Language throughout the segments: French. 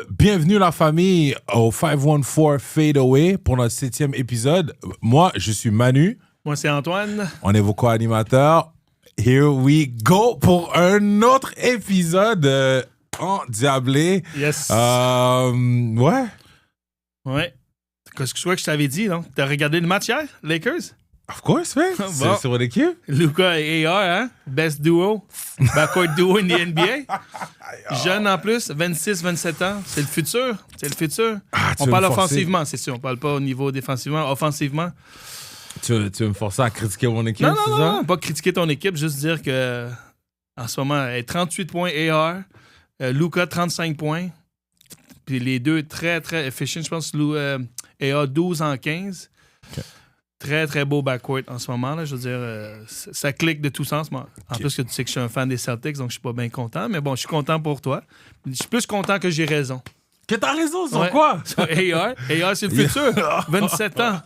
Bienvenue la famille au 514 Fadeaway pour notre 7e épisode. Moi, je suis Manu. Moi, c'est Antoine. On est vos co-animateurs. Here we go pour un autre épisode endiablé. Yes. Ouais. Ouais. Qu'est-ce que je t'avais dit, non? T'as regardé le match hier, Lakers? Of course, man. Bon. C'est sur l'équipe. Luka et AR, hein? Best duo. Backcourt duo in the NBA. Jeune en plus, 26-27 ans. C'est le futur. C'est le futur. On parle offensivement, c'est sûr. On parle pas au niveau défensivement. Offensivement. Tu veux me forcer à critiquer mon équipe, c'est ça? Non, pas critiquer ton équipe, juste dire que en ce moment, 38 points AR, Luka 35 points. Puis les deux très, très efficient. Je pense que AR 12 en 15. Okay. Très, très beau backcourt en ce moment. Là. Je veux dire, ça clique de tous sens. Moi. En plus, que tu sais que je suis un fan des Celtics, donc je suis pas bien content. Mais bon, je suis content pour toi. Je suis plus content que j'ai raison. Que t'as raison, sur quoi? Sur AR. AR, c'est le futur. 27 ans.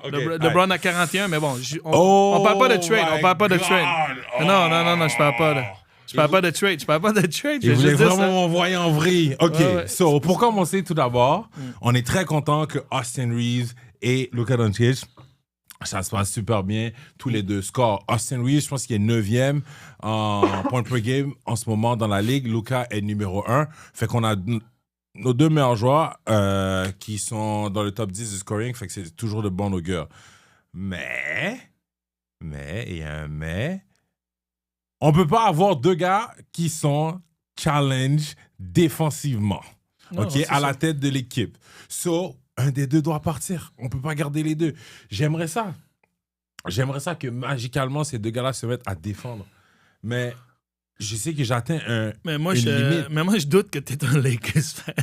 Okay. LeBron a 41, mais bon, on parle pas de trade. On parle pas de trade. Non, je parle pas de... Je parle pas de trade. Je voulais vraiment m'envoyer en vrille. OK, ouais. So, pour commencer tout d'abord, on est très content que Austin Reeves et Luka Doncic, ça se passe super bien. Tous les deux scorent. Austin Reeves, je pense qu'il est 9e en point per game en ce moment dans la ligue. Luka est numéro 1. Fait qu'on a nos deux meilleurs joueurs qui sont dans le top 10 du scoring. Fait que c'est toujours de bon augure. Mais, on peut pas avoir deux gars qui sont challenge défensivement, non, OK, à la tête de l'équipe. So, un des deux doit partir. On peut pas garder les deux. J'aimerais ça que magicalement, ces deux gars-là se mettent à défendre. Mais je sais que j'atteins une limite. Mais moi, je doute que tu es un Lakers fan.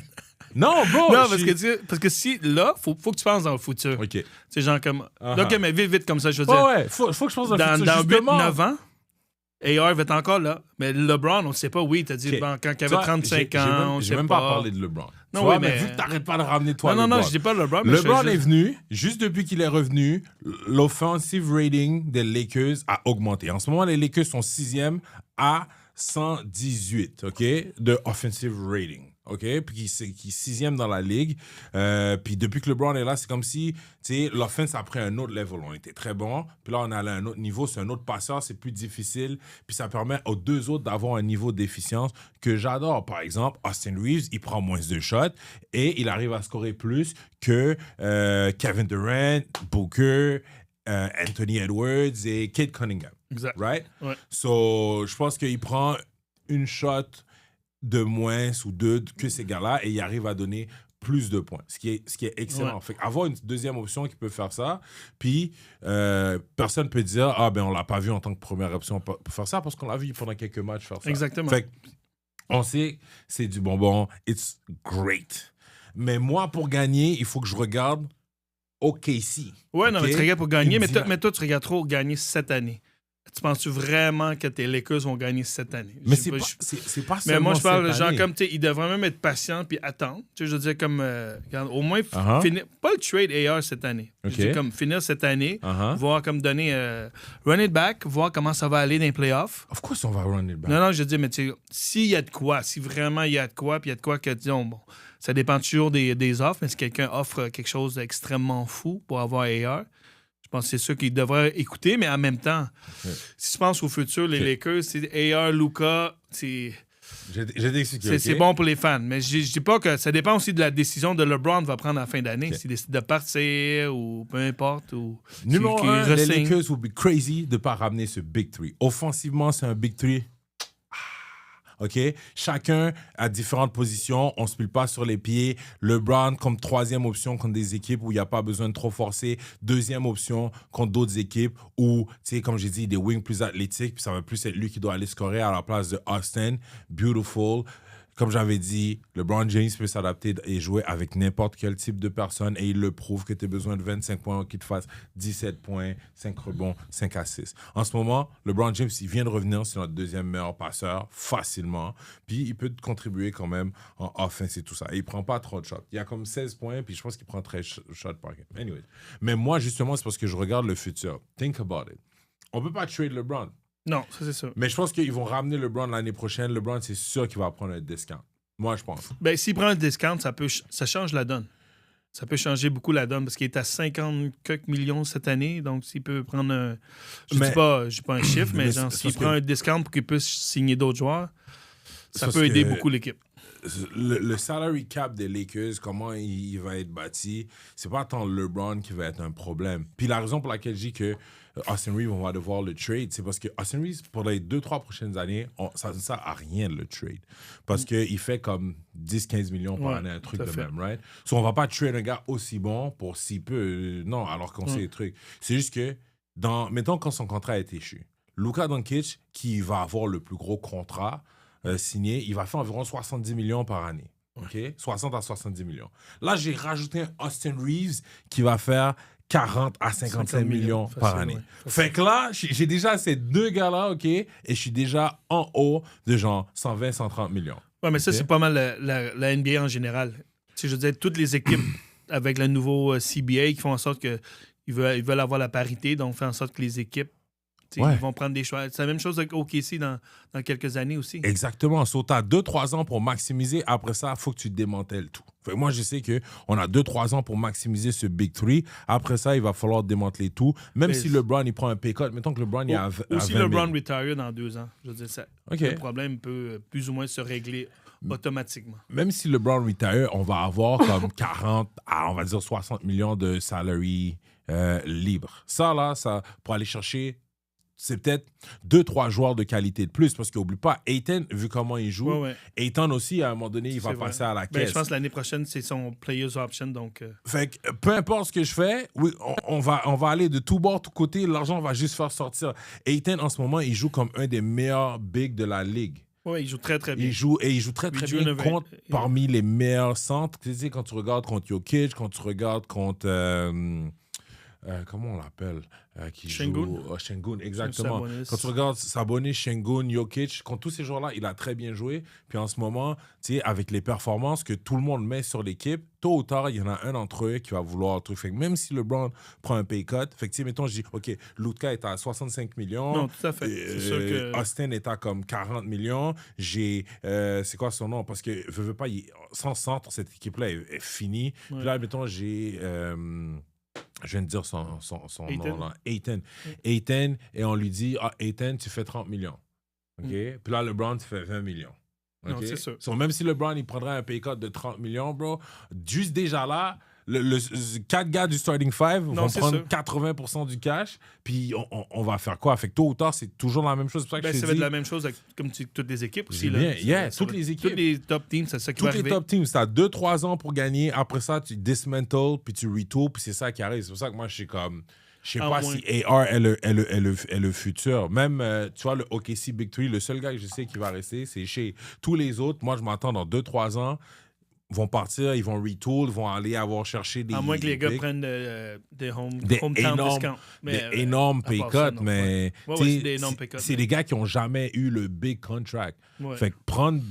Non, bro! Non, parce que si, là, faut que tu penses dans le futur. OK. C'est genre comme... OK, mais vite comme ça, je veux dire. Ouais, faut que je pense dans le futur, Dans justement. 8-9 ans, AR va être encore là. Mais LeBron, on ne sait pas. Oui, t'as dit quand il avait 35 ans, on j'ai sais même pas parlé de LeBron. Non, tu vois, oui, mais vu que t'arrêtes pas de ramener toi Non, je dis pas LeBron. Mais LeBron est venu, juste depuis qu'il est revenu, l'offensive rating des Lakers a augmenté. En ce moment, les Lakers sont 6e à 118, OK, de offensive rating. OK? Puis qui est 6e dans la ligue. Puis depuis que LeBron est là, c'est comme si, tu sais, l'offense a pris un autre level. On était très bon. Puis là, on est allé à un autre niveau. C'est un autre passeur. C'est plus difficile. Puis ça permet aux deux autres d'avoir un niveau d'efficience que j'adore. Par exemple, Austin Reeves, il prend moins de shots et il arrive à scorer plus que Kevin Durant, Booker, Anthony Edwards et Cade Cunningham. Exact. Right? Ouais. So, je pense qu'il prend une shot de moins ou deux que ces gars-là et il arrive à donner plus de points, ce qui est excellent. Ouais. Fait avoir une deuxième option qui peut faire ça, puis personne peut dire « Ah, ben on l'a pas vu en tant que première option pour faire ça » parce qu'on l'a vu pendant quelques matchs faire ça. Exactement. Fait on sait c'est du bonbon, it's great. Mais moi, pour gagner, il faut que je regarde OKC. Ouais, non, mais tu regardes pour gagner, mais Indiana. toi, tu regardes trop gagner cette année. Tu penses-tu vraiment que tes Lakers vont gagner cette année? Mais c'est pas Mais moi, je parle, cette genre, année. comme, tu sais, ils devraient même être patients puis attendre. Tu sais, je veux dire, comme, regarde, au moins, Uh-huh. finir, pas le trade AR cette année. Je veux OK. dire, comme, finir cette année, Uh-huh. voir, comme, donner, run it back, voir comment ça va aller dans les playoffs. Of course, on va run it back. Non, je veux dire, mais tu sais, s'il y a de quoi, si vraiment il y a de quoi, puis il y a de quoi que, disons, bon, ça dépend toujours des offres, mais si quelqu'un offre quelque chose d'extrêmement fou pour avoir AR, je pense que c'est sûr qu'il devrait écouter, mais en même temps, si tu penses au futur, les Lakers, c'est AR, Luka, c'est bon pour les fans. Mais je dis pas que ça dépend aussi de la décision de LeBron va prendre à la fin d'année. S'il décide de partir ou peu importe. Ou Numéro s'il 1, les re-signe. Lakers will be crazy de ne pas ramener ce Big Three. Offensivement, c'est un Big Three. OK? Chacun à différentes positions. On ne se pile pas sur les pieds. LeBron comme troisième option contre des équipes où il n'y a pas besoin de trop forcer. Deuxième option contre d'autres équipes où, tu sais, comme j'ai dit, des wings plus athlétiques. Puis ça va plus être lui qui doit aller scorer à la place de Austin. Beautiful. Comme j'avais dit, LeBron James peut s'adapter et jouer avec n'importe quel type de personne et il le prouve que tu as besoin de 25 points qu'il te fasse 17 points, 5 rebonds, 5 assists. En ce moment, LeBron James, il vient de revenir, c'est notre deuxième meilleur passeur facilement. Puis il peut te contribuer quand même en offense et tout ça. Et il prend pas trop de shots. Il a comme 16 points, puis je pense qu'il prend 13 shots par game. Anyway. Mais moi, justement, c'est parce que je regarde le futur. Think about it. On peut pas trade LeBron. Non, ça c'est sûr. Mais je pense qu'ils vont ramener LeBron l'année prochaine. LeBron, c'est sûr qu'il va prendre un discount. Moi, je pense. Ben, s'il prend un discount, ça change la donne. Ça peut changer beaucoup la donne parce qu'il est à 50 quelques millions cette année. Donc, s'il peut prendre un. Je dis pas un chiffre, mais genre, s'il prend un discount pour qu'il puisse signer d'autres joueurs, ça peut aider beaucoup l'équipe. Le salary cap des Lakers, comment il va être bâti, c'est pas tant LeBron qui va être un problème. Puis la raison pour laquelle je dis que Austin Reeves, on va devoir le trade, c'est parce que Austin Reeves, pour les 2-3 prochaines années, ça ne sert à rien de le trade. Parce qu'il fait comme 10-15 millions par année, un truc de même, right? So, on va pas trade un gars aussi bon pour si peu. Non, alors qu'on sait les trucs. C'est juste que, mettons quand son contrat est échu, Luka Doncic, qui va avoir le plus gros contrat, signé, il va faire environ 70 millions par année. OK? 60 à 70 millions. Là, j'ai rajouté un Austin Reeves qui va faire 40 à 55 millions par année. Fait que là, j'ai déjà ces deux gars-là, OK? Et je suis déjà en haut de genre 120, 130 millions. Ouais, mais ça, c'est pas mal la NBA en général. Je veux dire, toutes les équipes avec le nouveau CBA qui font en sorte qu'ils veulent avoir la parité, donc fait en sorte que les équipes ils vont prendre des choix. C'est la même chose avec OKC dans quelques années aussi. Exactement. So, tu as 2-3 ans pour maximiser. Après ça, il faut que tu démantèles tout. Fait, moi, je sais qu'on a 2-3 ans pour maximiser ce Big Three. Après ça, il va falloir démanteler tout. Même si LeBron, il prend un pay cut. Mettons que LeBron, il a 20 Ou si LeBron retire dans 2 ans. Je veux dire, le problème peut plus ou moins se régler automatiquement. Même si LeBron retire, on va avoir comme 40 à, on va dire, 60 millions de salary libres. Ça, là, pour aller chercher... c'est peut-être 2-3 joueurs de qualité de plus. Parce qu'oublie pas, Ayton, vu comment il joue, Ayton aussi, à un moment donné, il va passer à la caisse. Je pense que l'année prochaine, c'est son Players Option. Donc, Fait que peu importe ce que je fais, oui, on va aller de tout bord, tout côté. L'argent va juste faire sortir. Ayton, en ce moment, il joue comme un des meilleurs bigs de la ligue. Oui, il joue très, très bien. Il joue très, très bien parmi les meilleurs centres. Tu sais, quand tu regardes contre Jokic, quand tu regardes contre... comment on l'appelle qui Şengün. joue Şengün, exactement. Quand tu regardes Sabonis, Şengün, Jokic, contre tous ces joueurs-là, il a très bien joué. Puis en ce moment, tu sais, avec les performances que tout le monde met sur l'équipe, tôt ou tard, il y en a un d'entre eux qui va vouloir tout. Fait que même si LeBron prend un pay cut, fait que tu sais, mettons, je dis, OK, Luka est à 65 millions. Non, tout à fait. C'est sûr que... Austin est à comme 40 millions. J'ai, c'est quoi son nom? Parce que, veux pas, sans centre, cette équipe-là est finie. Puis là, mettons, j'ai... je viens de dire son nom là. Ayton. Ayton, et on lui dit, Ayton, tu fais 30 millions. OK? Puis là, LeBron, tu fais 20 millions. OK? Non, c'est sûr. Même si LeBron, il prendrait un pay cut de 30 millions, bro, juste déjà là, le 4 gars du starting 5 vont prendre 80% du cash, puis on va faire quoi? Fait que tôt ou tard, c'est toujours la même chose. C'est pour ça que ça va être la même chose avec comme toutes les équipes aussi. Là. Toutes les équipes. Toutes les top teams, c'est ça qui va arriver. Toutes les top teams, tu as 2-3 ans pour gagner. Après ça, tu dismantle, puis tu retool, puis c'est ça qui arrive. C'est pour ça que moi, je suis comme... Je sais pas si AR est le futur. Même, tu vois, le OKC Big Three, le seul gars que je sais qui va rester, c'est chez tous les autres. Moi, je m'attends dans 2-3 ans, vont partir, ils vont retool, vont aller avoir cherché des... À moins que les gars prennent des hometown discounts. Des énormes pay cuts, mais c'est des gars qui n'ont jamais eu le big contract. Fait que prendre...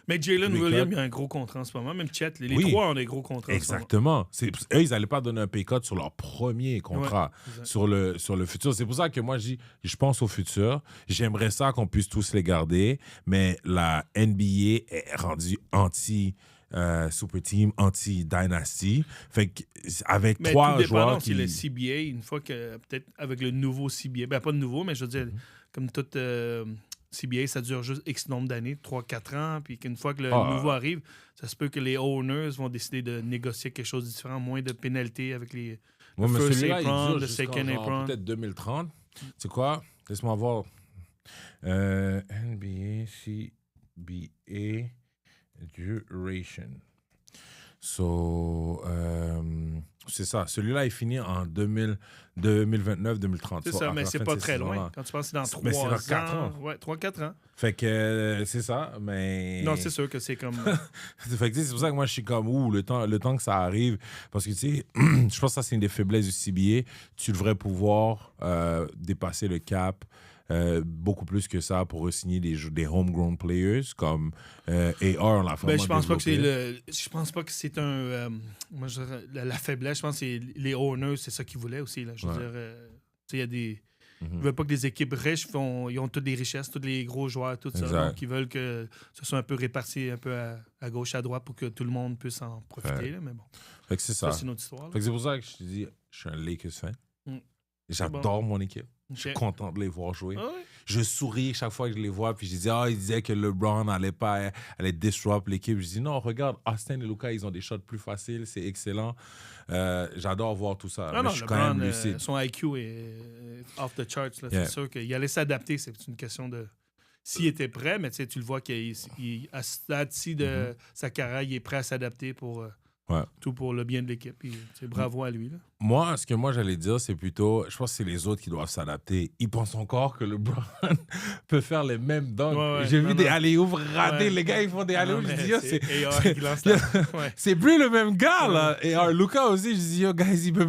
Mais Jalen Williams, il a un gros contrat en ce moment. Même Chet, les trois ont des gros contrats. Exactement. Eux, ils n'allaient pas donner un pay cut sur leur premier contrat, sur le futur. C'est pour ça que moi, je pense au futur. J'aimerais ça qu'on puisse tous les garder, mais la NBA est rendue super team, anti-dynasty. Fait qu'avec 3 joueurs qui... le CBA, une fois que, peut-être avec le nouveau CBA, ben pas de nouveau, mais je veux dire, comme tout CBA, ça dure juste X nombre d'années, 3-4 ans, puis qu'une fois que le nouveau arrive, ça se peut que les owners vont décider de négocier quelque chose de différent, moins de pénalités avec les first apron, le second apron. Peut-être 2030. C'est quoi? Laisse-moi voir. NBA, CBA... duration. So, c'est ça. Celui-là est fini en 2029-2030. C'est ça, mais c'est pas très loin. Quand tu penses que c'est dans 3 ans. 4 ans. Ouais, 3-4 ans. Fait que c'est ça, mais... Non, c'est sûr que c'est comme... Fait que c'est pour ça que moi, je suis comme, le temps que ça arrive. Parce que, tu sais, je pense que ça, c'est une des faiblesses du CBA. Tu devrais pouvoir dépasser le cap beaucoup plus que ça pour signer des homegrown players comme AR, on l'a vraiment je pense pas que c'est un moi, la faiblesse, je pense que c'est les owners, c'est ça qu'ils voulaient aussi là. Je veux dire, il y a des Ils veulent pas que les équipes riches ils ont toutes les richesses, tous les gros joueurs, tout ça. Exact. Donc, ils veulent que ce soit un peu réparti un peu à gauche, à droite pour que tout le monde puisse en profiter. Là, mais bon, Fait que c'est ça. c'est une autre histoire. Fait que c'est pour ça que je te dis, je suis un Lakers fan. Mm. J'adore mon équipe. Je suis Ok. content de les voir jouer. Ah ouais. Je souris chaque fois que je les vois. Puis je dis, il disait que LeBron allait disrupt l'équipe. Je dis, non, regarde, Austin et Luka, ils ont des shots plus faciles. C'est excellent. J'adore voir tout ça. Mais je suis quand même lucide. Son IQ est off the charts. Là. Yeah. C'est sûr qu'il allait s'adapter. C'est une question de... S'il était prêt, mais tu le vois qu'à ce stade-ci de sa carrière, il est prêt à s'adapter pour... Tout pour le bien de l'équipe. Puis, bravo à lui. Là. Moi, ce que moi j'allais dire, c'est plutôt, je pense que c'est les autres qui doivent s'adapter. Ils pensent encore que LeBron peut faire les mêmes dunks. Ouais, J'ai vu des alley-oops ratés. Ouais. Les gars, ils font des alley-oops. Je dis, yo, c'est plus le même gars, là. Et Luka aussi, je dis, yo, guys, il peut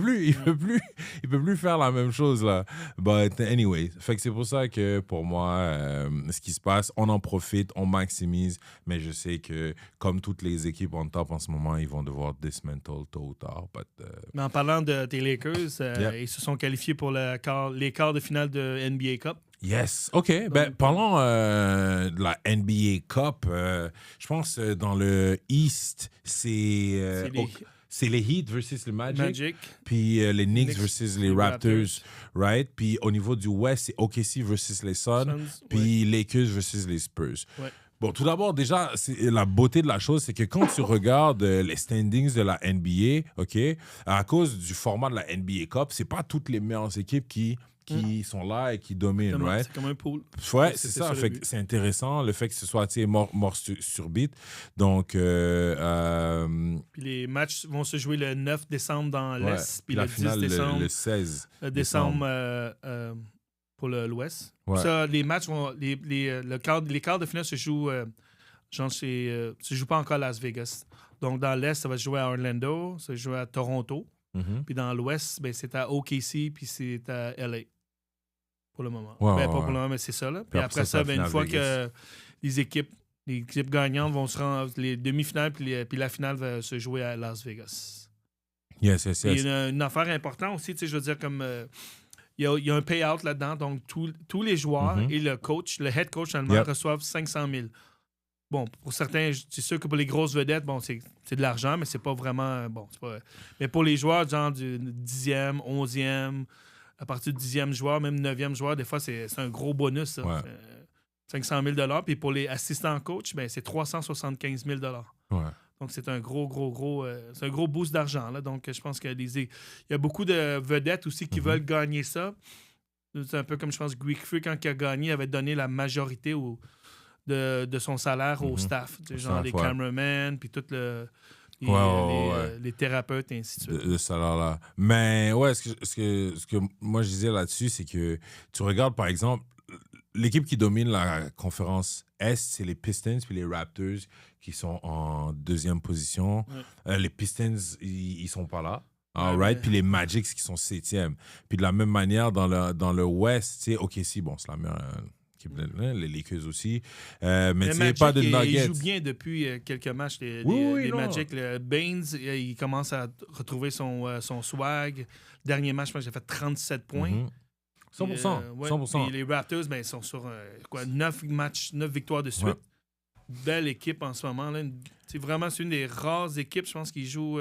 plus faire la même chose, là. But anyway, fait que c'est pour ça que, pour moi, ce qui se passe, on en profite, on maximise, mais je sais que, comme toutes les équipes en top en ce moment, ils vont devoir dismantle tôt ou tard. Mais en parlant des Lakers, ils se sont qualifiés pour les quarts de finale de NBA Cup. Yes. OK. Parlons de la NBA Cup. Je pense dans le East, c'est les Heat versus les Magic. Puis les Knicks versus les Raptors. Right? Puis au niveau du West, c'est OKC versus les Suns. Puis Lakers versus les Spurs. Ouais. Bon, tout d'abord, déjà, la beauté de la chose, c'est que quand tu regardes les standings de la NBA, OK, à cause du format de la NBA Cup, c'est pas toutes les meilleures équipes qui sont là et qui dominent, right? C'est comme un pool. Ouais, c'est ça. Fait que c'est intéressant, le fait que ce soit mort sur beat. Donc, Puis les matchs vont se jouer le 9 décembre dans l'Est, puis le 10 décembre. Le 16 décembre pour l'Ouest. Ouais. Ça, les matchs les quarts de finale se jouent se joue pas encore à Las Vegas. Donc dans l'Est, ça va se jouer à Orlando, ça va se jouer à Toronto. Puis dans l'Ouest, c'est à OKC puis c'est à LA pour le moment. Pas pour le moment, mais c'est ça là. Puis après ça, une fois que les équipes gagnantes vont se rendre les demi-finales puis la finale va se jouer à Las Vegas. Yes. Il y a une affaire importante aussi, je veux dire comme il y a un payout là-dedans, donc tous les joueurs et le head coach allemand reçoivent 500 000. Bon, pour certains, c'est sûr que pour les grosses vedettes, bon, c'est de l'argent, mais c'est pas vraiment... Bon, c'est pas... Mais pour les joueurs, genre du 10e, 11e, à partir du 10e joueur, même 9e joueur, des fois, c'est un gros bonus, ça. Ouais. 500 000 $. Puis pour les assistants coach, c'est 375 000 $. Ouais. Donc, c'est un gros c'est un gros boost d'argent. Là. Donc, je pense qu'il y a beaucoup de vedettes aussi qui veulent gagner ça. C'est un peu comme, je pense, Greek Freak, quand il a gagné, il avait donné la majorité de son salaire au staff. Genre les cameramen, puis tout les thérapeutes, et ainsi de suite. De salaire-là. Mais ouais, ce que moi je disais là-dessus, c'est que tu regardes, par exemple, l'équipe qui domine la conférence Est, c'est les Pistons puis les Raptors qui sont en deuxième position. Les Pistons, ils sont pas là. Right? Puis les Magics qui sont 7e. Puis de la même manière, dans le West, tu sais, OKC, bon, c'est la meilleure équipe, les Lakers aussi. Mais tu sais, pas de Nuggets. Ils jouent bien depuis quelques matchs, les Magic. Le Baines, il commence à retrouver son swag. Dernier match, je pense que j'ai fait 37 points. 100%. 100%. Puis les Raptors, ils sont sur 9 victoires de suite. Belle équipe en ce moment. C'est une des rares équipes, je pense, qui joue...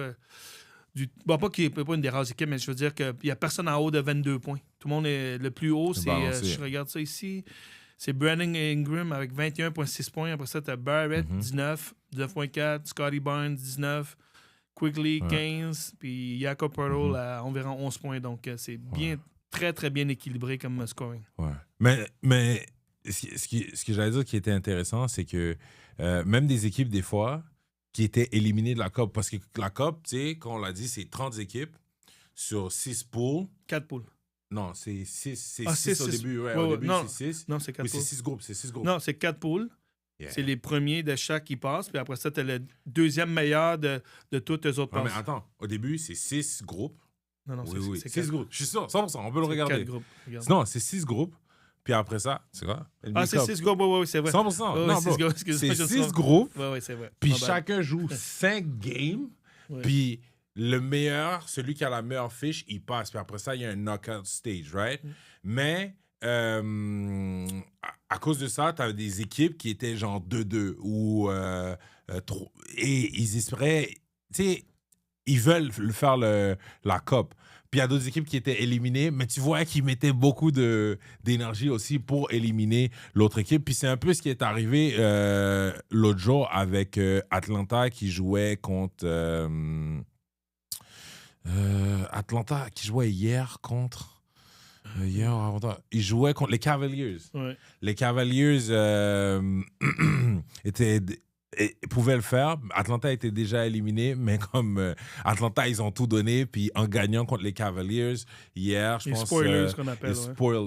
pas qu'il n'y ait pas une des rares équipes, mais je veux dire qu'il n'y a personne en haut de 22 points. Tout le monde est le plus haut. Je regarde ça ici. C'est Brandon Ingram avec 21,6 points. Après ça, tu as Barrett, 19, 19,4. Scotty Barnes, 19. Quigley, 15. Puis Jakob Poeltl à environ 11 points. Donc, c'est bien, très, très bien équilibré comme scoring. Ouais. Mais ce que j'allais dire qui était intéressant, c'est que même des équipes, des fois, qui étaient éliminées de la COP, parce que la COP, tu sais, comme on l'a dit, c'est 30 équipes sur 6 poules. 4 poules. Non, c'est 6 au 6. début. Ouais, au début, c'est 6. Non, c'est 4 poules. C'est 6 groupes. Non, c'est 4 poules. Yeah. C'est les premiers de chaque qui passent. Puis après ça, tu as le deuxième meilleur de toutes les autres passes. Mais attends, au début, c'est 6 groupes. Non, c'est 6 groupes. Je suis sûr, 100%, on peut le regarder. 4 groupes. Regarde. Non, c'est 6 groupes. Puis après ça, c'est quoi? C'est 6 groupes, oui, c'est vrai. 100%. Non, c'est 6 groupes. Oui, c'est vrai. Puis chacun joue 5 games. Puis le meilleur, celui qui a la meilleure fiche, il passe. Puis après ça, il y a un knockout stage, right? Mais à cause de ça, tu as des équipes qui étaient genre 2-2 ou et ils espéraient, tu sais, ils veulent faire la COP. Puis il y a d'autres équipes qui étaient éliminées, mais tu vois qu'ils mettaient beaucoup d'énergie aussi pour éliminer l'autre équipe. Puis c'est un peu ce qui est arrivé l'autre jour avec Atlanta qui jouait contre... Atlanta qui jouait hier contre... hier, avant-hier. Ils jouaient contre les Cavaliers. Ouais. Les Cavaliers pouvaient le faire. Atlanta était déjà éliminé, mais comme Atlanta, ils ont tout donné. Puis en gagnant contre les Cavaliers hier, je pense... spoilers, qu'on appelle.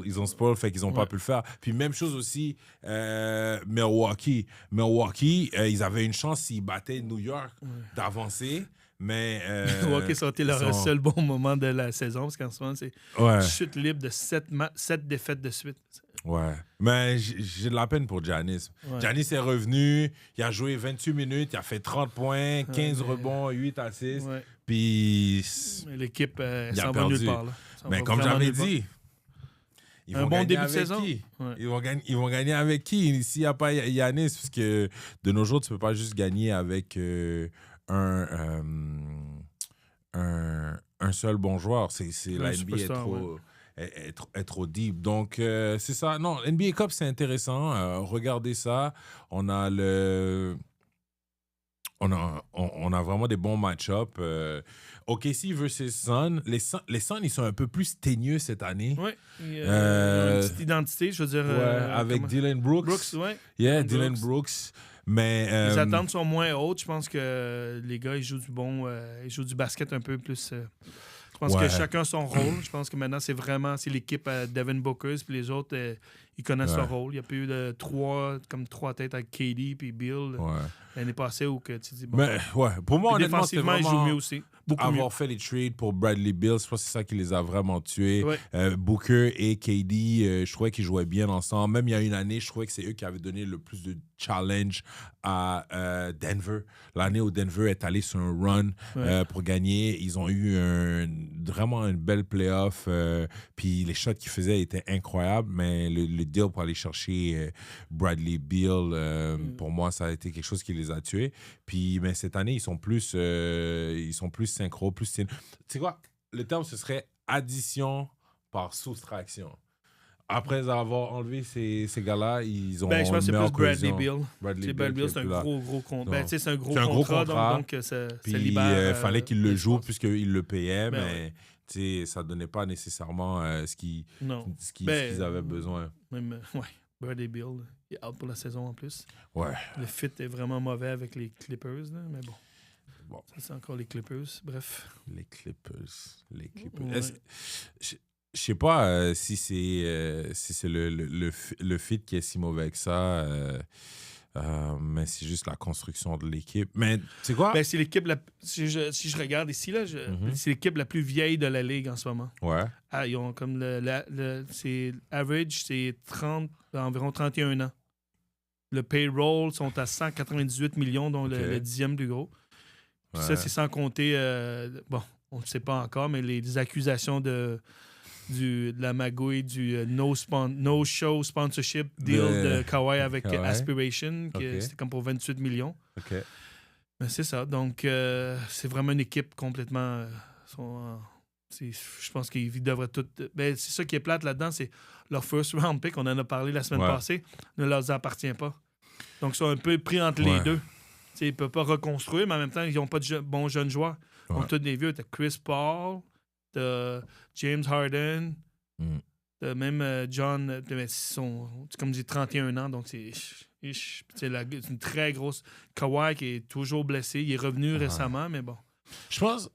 Ils ont spoil, fait qu'ils n'ont pas pu le faire. Puis même chose aussi, Milwaukee. Milwaukee, ils avaient une chance s'ils battaient New York d'avancer. Mais. Milwaukee sortait leur seul bon moment de la saison, parce qu'en ce moment, c'est chute libre de 7 défaites de suite. Ouais. Mais j'ai de la peine pour Giannis. Ouais. Giannis est revenu, il a joué 28 minutes, il a fait 30 points, 15 rebonds, 8 assists. Ouais. Puis. Mais l'équipe il s'en a va perdu. nulle part. Là. Mais comme j'avais dit. Ils vont bon gagner début de avec saison. Qui? Ouais. Ils vont gagner avec qui s'il n'y a pas Giannis? Parce que de nos jours, tu ne peux pas juste gagner avec un seul bon joueur. La NBA est trop deep. Donc, c'est ça. Non, NBA Cup, c'est intéressant. Regardez ça. On a vraiment des bons match-ups. OKC versus Sun. Les Suns, ils sont un peu plus teigneux cette année. Oui. Ils ont une petite identité, je veux dire. Avec Dylan Brooks. Ouais. Yeah, Dylan Brooks. Mais, les attentes sont moins hautes. Je pense que les gars, ils jouent du basket un peu plus. Je pense que chacun a son rôle. Je pense que maintenant, c'est l'équipe Devin Booker, puis les autres, ils connaissent leur rôle. Il y a plus eu trois têtes avec KD puis Bill l'année passée où que tu dis bon. Mais pour moi, honnêtement, défensivement, ils jouent mieux aussi. Avoir fait les trades pour Bradley Beal, je pense que c'est ça qui les a vraiment tués. Booker et KD, je trouvais qu'ils jouaient bien ensemble. Même il y a une année, je trouvais que c'est eux qui avaient donné le plus de challenge à Denver. L'année où Denver est allé sur un run pour gagner, ils ont eu vraiment une belle playoff. Puis les shots qu'ils faisaient étaient incroyables, mais le deal pour aller chercher Bradley Beal, pour moi, ça a été quelque chose qui les a tués. Puis mais cette année, ils sont plus synchro, plus... Tu sais quoi? Le terme, ce serait addition par soustraction. Après avoir enlevé ces gars-là, ils ont je pense que c'est plus Bradley Beal. Bradley Beal, c'est un gros contrat. C'est un gros contrat, donc ça libère... il fallait qu'il le joue puisqu'il le payait, mais ça ne donnait pas nécessairement ce qu'ils avaient besoin. Bradley Beal, il est out pour la saison en plus. Ouais. Le fit est vraiment mauvais avec les Clippers, là, mais bon. Ça, c'est encore les Clippers, bref. Les Clippers. Ouais. Je sais pas si c'est le fit qui est si mauvais que ça, mais c'est juste la construction de l'équipe. Mais tu sais quoi? C'est l'équipe, si je regarde ici, là, c'est l'équipe la plus vieille de la Ligue en ce moment. Ouais. Ils ont comme c'est average, c'est environ 31 ans. Le payroll sont à 198 millions, dont le 10e plus gros. Puis ça, c'est sans compter, on ne sait pas encore, mais les accusations de la magouille du no-show sponsorship deal de Kawhi avec Aspiration, c'était comme pour 28 millions. Okay. Mais c'est ça. Donc, c'est vraiment une équipe complètement... je pense qu'ils devraient tout... c'est ça qui est plate là-dedans, c'est leur first round pick, on en a parlé la semaine passée, ne leur appartient pas. Donc, ils sont un peu pris entre les deux. Ils ne peuvent pas reconstruire, mais en même temps, ils n'ont pas de bons jeunes joueurs. Ils ont tous des vieux. Tu as Chris Paul, tu as James Harden, tu as même John. C'est comme je dis, 31 ans, donc c'est une très grosse... Kawhi qui est toujours blessé. Il est revenu récemment, mais bon. Je pense,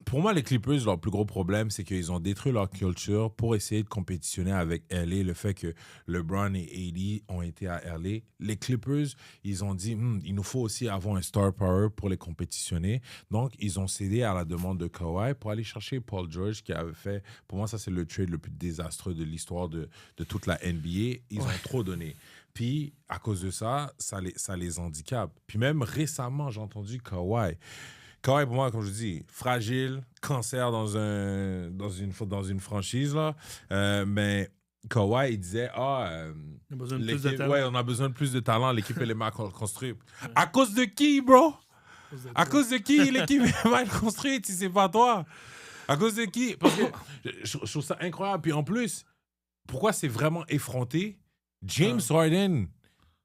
pour moi, les Clippers, leur plus gros problème, c'est qu'ils ont détruit leur culture pour essayer de compétitionner avec LA. Le fait que LeBron et AD ont été à LA. Les Clippers, ils ont dit, il nous faut aussi avoir un star power pour les compétitionner. Donc, ils ont cédé à la demande de Kawhi pour aller chercher Paul George, qui avait fait, pour moi, ça, c'est le trade le plus désastreux de l'histoire de toute la NBA. Ils ont trop donné. Puis, à cause de ça, ça les handicape. Puis même récemment, j'ai entendu Kawhi, pour moi, comme je dis, fragile, cancer dans une franchise, là. Mais Kawhi, il disait, On a besoin de plus de talent. ouais, on a besoin de plus de talent, l'équipe elle est mal construite. À cause de qui, bro? À cause de qui l'équipe est mal construite si c'est pas toi? À cause de qui? Parce que je trouve ça incroyable. Puis en plus, pourquoi c'est vraiment effronté? James Harden,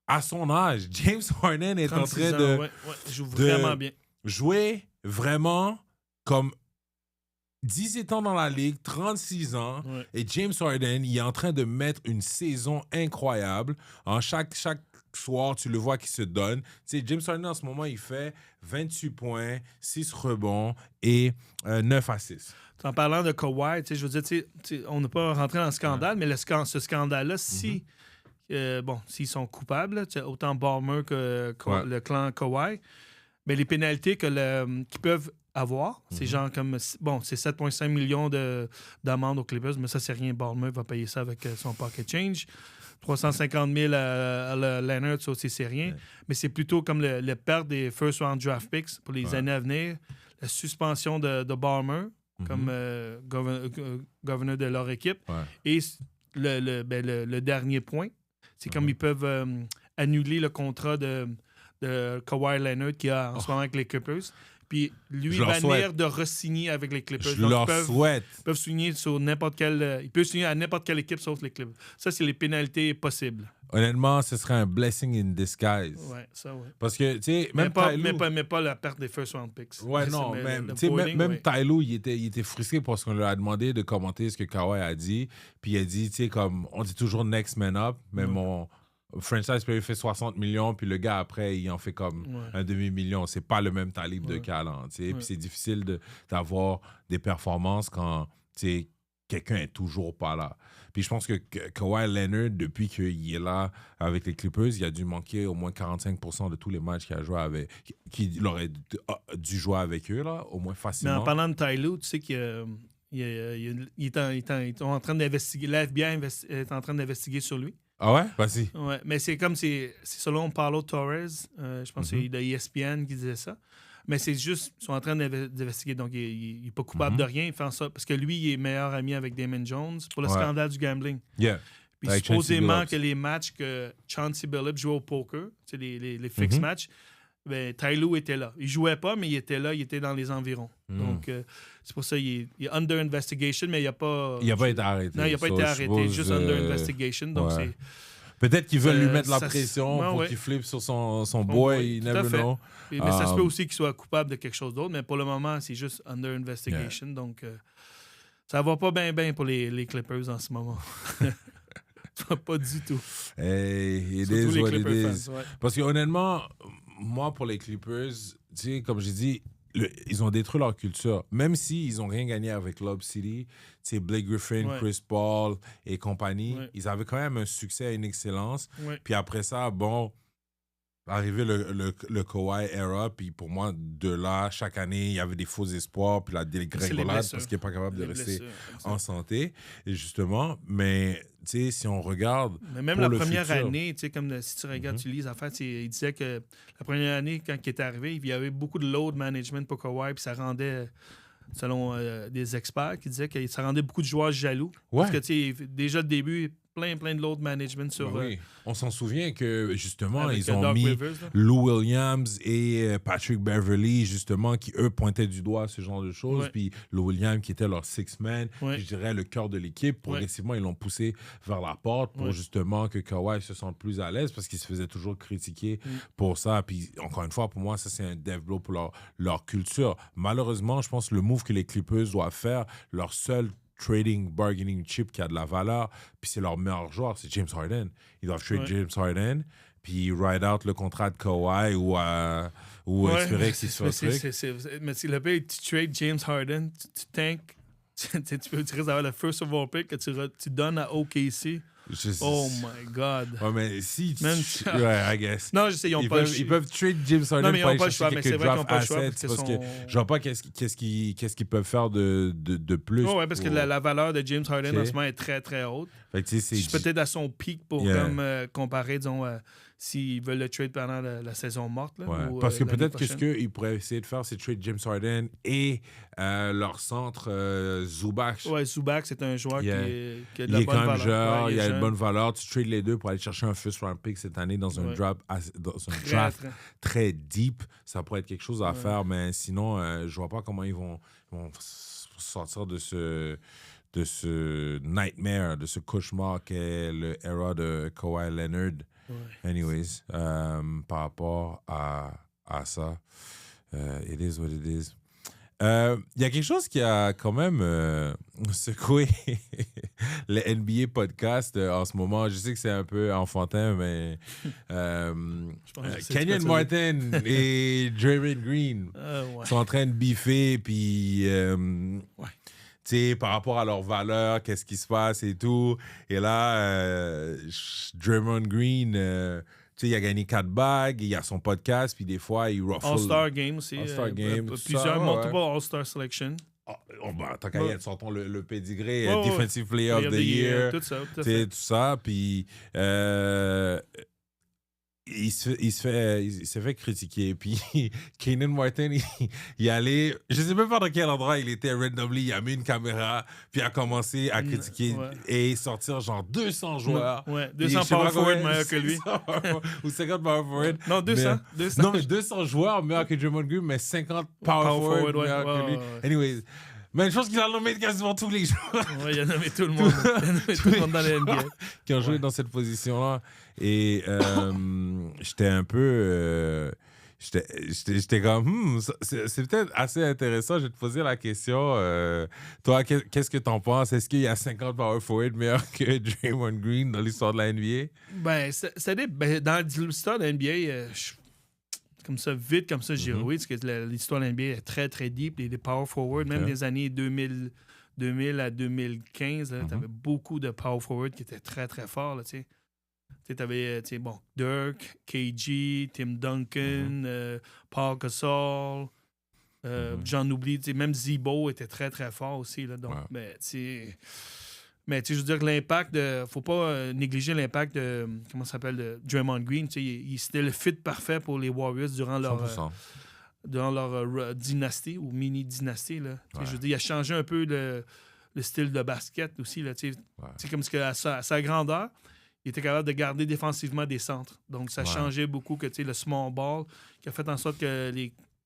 à son âge, James Harden est en train de, joue vraiment bien. Jouer vraiment comme 17 ans dans la ligue, 36 ans, et James Harden, il est en train de mettre une saison incroyable. Chaque soir, tu le vois qui se donne. Tu sais, James Harden, en ce moment, il fait 28 points, 6 rebonds et 9 assists. En parlant de Kawhi, je veux dire, on n'est pas rentré dans le scandale, mais ce scandale-là, s'ils sont coupables, autant Ballmer que le clan Kawhi, mais les pénalités qu'ils peuvent avoir, c'est genre comme... Bon, c'est 7,5 millions d'amendes aux Clippers, mais ça, c'est rien. Ballmer va payer ça avec son pocket change. 350 000 à Leonard, ça aussi, c'est rien. Mais c'est plutôt comme le perte des first round draft picks pour les années à venir, la suspension de Ballmer comme gouverneur de leur équipe. Et le dernier point, c'est comme ils peuvent annuler le contrat de Kawhi Leonard qu'il a en ce moment avec les Clippers. Puis lui bannir de re-signer avec les Clippers. Je leur souhaite. Ils peuvent signer sur n'importe quelle... Il peut signer à n'importe quelle équipe sauf les Clippers. Ça, c'est les pénalités possibles. Honnêtement, ce serait un blessing in disguise. Ouais, ça, ouais. Parce que, tu sais, même pas la perte des first round picks. Ouais, non, même Tyloo, il était frustré parce qu'on lui a demandé de commenter ce que Kawhi a dit. Puis il a dit, tu sais, comme, on dit toujours next man up, mais mon franchise player fait 60 millions, puis le gars, après, il en fait comme un demi-million. C'est pas le même calibre de talent, tu sais. Puis c'est difficile d'avoir des performances quand, tu sais, quelqu'un est toujours pas là. Puis je pense que Kawhi Leonard, depuis qu'il est là avec les Clippers, il a dû manquer au moins 45% de tous les matchs qu'il a joué avec, qu'il aurait dû jouer avec eux, là, au moins facilement. Mais en parlant de Tyloo, tu sais qu'il est en train d'investiguer, la FBI est en train d'investiguer sur lui. Ah ouais? Vas-y. Ouais, mais c'est comme, c'est selon Paulo Torres, je pense que c'est de ESPN qui disait ça. Mais c'est juste, ils sont en train d'investiguer. Donc, il n'est pas coupable de rien. Il fait en sorte, parce que lui, il est meilleur ami avec Damon Jones pour le scandale du gambling. Yeah. Puis supposément que les matchs que Chauncey Billups jouait au poker, les fixed matchs, ben, Tyloo était là. Il jouait pas, mais il était là, il était dans les environs. Donc, c'est pour ça qu'il est under investigation, mais il n'a pas... Il n'a pas été arrêté. Non, il n'a pas été arrêté, juste under investigation. Donc, c'est... Peut-être qu'ils veulent lui mettre la pression pour qu'il flippe sur son boy, il never know. Mais ça se peut aussi qu'il soit coupable de quelque chose d'autre, mais pour le moment, c'est juste under investigation. Donc, ça va pas bien pour les Clippers en ce moment. Pas du tout. Hey, it is what it is. Parce que honnêtement, moi, pour les Clippers, tu sais, comme j'ai dit, ils ont détruit leur culture. Même s'ils n'ont rien gagné avec Lob City, tu sais, Blake Griffin, Chris Paul et compagnie, ils avaient quand même un succès et une excellence. Puis après ça, bon, arrivé le Kawhi era, puis pour moi, de là, chaque année, il y avait des faux espoirs, puis la dégringolade parce qu'il n'est pas capable de rester en santé, et justement. Mais, tu sais, si on regarde... Mais même la première année, tu sais, comme si tu regardes, tu lis les affaires, il disait que la première année, quand il est arrivé, il y avait beaucoup de load management pour Kawhi, puis ça rendait... Selon des experts qui disaient que ça rendait beaucoup de joueurs jaloux. Parce que, tu sais, déjà le début, plein de load management sur... Oui. On s'en souvient que, justement, ils ont Doc mis Rivers, Lou Williams et Patrick Beverley, justement, qui, eux, pointaient du doigt ce genre de choses. Puis Lou Williams, qui était leur six-man, je dirais le cœur de l'équipe. Progressivement, ils l'ont poussé vers la porte pour, justement, que Kawhi se sente plus à l'aise parce qu'il se faisait toujours critiquer pour ça. Puis, encore une fois, pour moi, ça, c'est un dev blow pour leur culture. Malheureusement, je pense que le move que les Clippers doivent faire, leur seul trading, bargaining chip qui a de la valeur, puis c'est leur meilleur joueur, c'est James Harden. Ils doivent trade James Harden, puis ride out le contrat de Kawhi ou espérer qu'il soit truc. Mais si le pays, tu trades James Harden, tu risques d'avoir le first overall pick que tu donnes à OKC Oh my God. Ouais, mais si... Man, ouais, I guess. Non, je sais, ils peuvent trade James Harden non, mais ils pour n'ont aller pas le chercher choix, mais c'est quelques vrai qu'ils draft n'ont pas le choix assets parce que je vois pas qu'est-ce qu'ils peuvent faire de plus. Ouais, parce que la valeur de James Harden en Ok. ce moment est très, très haute. Fait que, tu sais, C'est peut-être à son pic pour Yeah. comme, comparer, disons, s'ils veulent le trade pendant la saison morte. Là, ouais. ou, Parce que l'année peut-être que ce prochaine. qu'ils pourraient essayer de faire, c'est trade James Harden et leur centre Zubac. Ouais, Zubac, c'est un joueur Yeah. qui a de Il la est bonne quand même valeur. jeune, Ouais, il a jeune. une bonne valeur. Tu trades les deux pour aller chercher un first round pick cette année dans un Ouais. draft, Très. très deep. Ça pourrait être quelque chose à faire, mais sinon, je vois pas comment ils vont sortir de ce nightmare, de ce cauchemar qu'est le era de Kawhi Leonard. Ouais. Anyways, par rapport à ça, it is what it is. Il y a quelque chose qui a quand même secoué le NBA podcast en ce moment. Je sais que c'est un peu enfantin, mais Je pense que je sais Kenyon ce que tu veux Martin et Draymond Green Ouais. sont en train de biffer, puis tu sais, par rapport à leurs valeurs, qu'est-ce qui se passe et tout. Et là, Draymond Green, tu sais, il a gagné 4 bagues, il a son podcast, puis des fois, il ruffle. All-Star Game aussi. All-Star Game, tout Plusieurs, ça, ouais. multiple All-Star Selection. Tant qu'à y être, sortons le pedigree, Ouais, Defensive Player of the Year, Tout ça, tout à tu sais, fait. tout ça. Puis il s'est fait critiquer. Puis Kenyon Martin, il allait, je sais même pas dans quel endroit il était randomly, il a mis une caméra, puis a commencé à critiquer et sortir genre 200 joueurs. Ouais, Puis 200 je sais pas power forward combien, meilleurs que lui. 600 ou 50 power forward. Non, 200. Mais, non, mais 200 joueurs meilleurs que Draymond Green, mais 50 power forward meilleurs que lui. Anyways. Mais je pense qu'il a nommé quasiment tous les joueurs. Ouais, il a nommé tout le monde. Il a nommé tout le monde dans la NBA. Qui ont joué dans cette position-là. Et j'étais un peu... J'étais comme, c'est peut-être assez intéressant. Je vais te poser la question. Toi, qu'est-ce que t'en penses? Est-ce qu'il y a 50 power forward meilleurs que Draymond Green dans l'histoire de la NBA? Dans l'histoire de la NBA, comme ça, vite, comme ça, j'ai oui, parce que l'histoire de la NBA est très, très deep. Les power forward, même des années 2000 à 2015, tu avais beaucoup de power forward qui étaient très, très forts. Tu avais, Dirk, KG, Tim Duncan, Paul Gasol, j'en oublie, même Zebo était très, très fort aussi. Là, donc, mais je veux dire que l'impact faut pas négliger l'impact de, comment ça s'appelle, de Draymond Green. C'était le fit parfait pour les Warriors durant leur dynastie ou mini-dynastie. Je veux dire, il a changé un peu le style de basket aussi. Là, comme que à sa grandeur, il était capable de garder défensivement des centres. Donc, ça changeait beaucoup que le small ball qui a fait en sorte que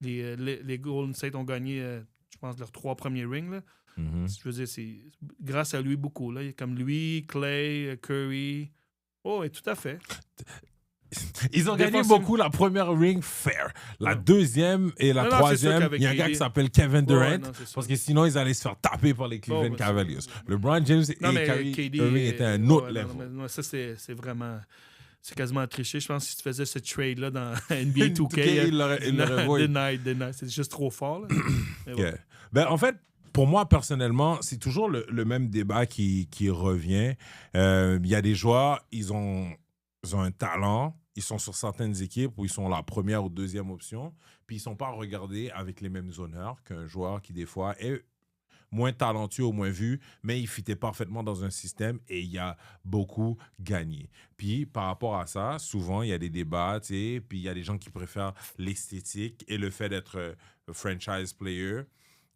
les Golden State ont gagné, je pense, leurs 3 premiers rings. Là. Je veux dire, c'est grâce à lui beaucoup. Là. Comme lui, Clay, Curry. Oh, et tout à fait. Ils ont gagné beaucoup la première ring fair. La deuxième et la troisième, il y a un gars qui s'appelle Kevin Durant. Parce que sinon, ils allaient se faire taper par les Cleveland Cavaliers. LeBron James et Kyrie Irving étaient à un autre level. Non, ça, c'est vraiment... C'est quasiment triché. Je pense que si tu faisais ce trade-là dans NBA 2K, il l'aurait deny. C'est juste trop fort. Là. Yeah. Ben, en fait, pour moi, personnellement, c'est toujours le même débat qui revient. Il y a des joueurs, ils ont un talent, ils sont sur certaines équipes où ils sont la première ou deuxième option, puis ils ne sont pas regardés avec les mêmes honneurs qu'un joueur qui, des fois, est moins talentueux ou moins vu, mais il fitait parfaitement dans un système et il a beaucoup gagné. Puis, par rapport à ça, souvent, il y a des débats, tu sais, puis il y a des gens qui préfèrent l'esthétique et le fait d'être franchise player.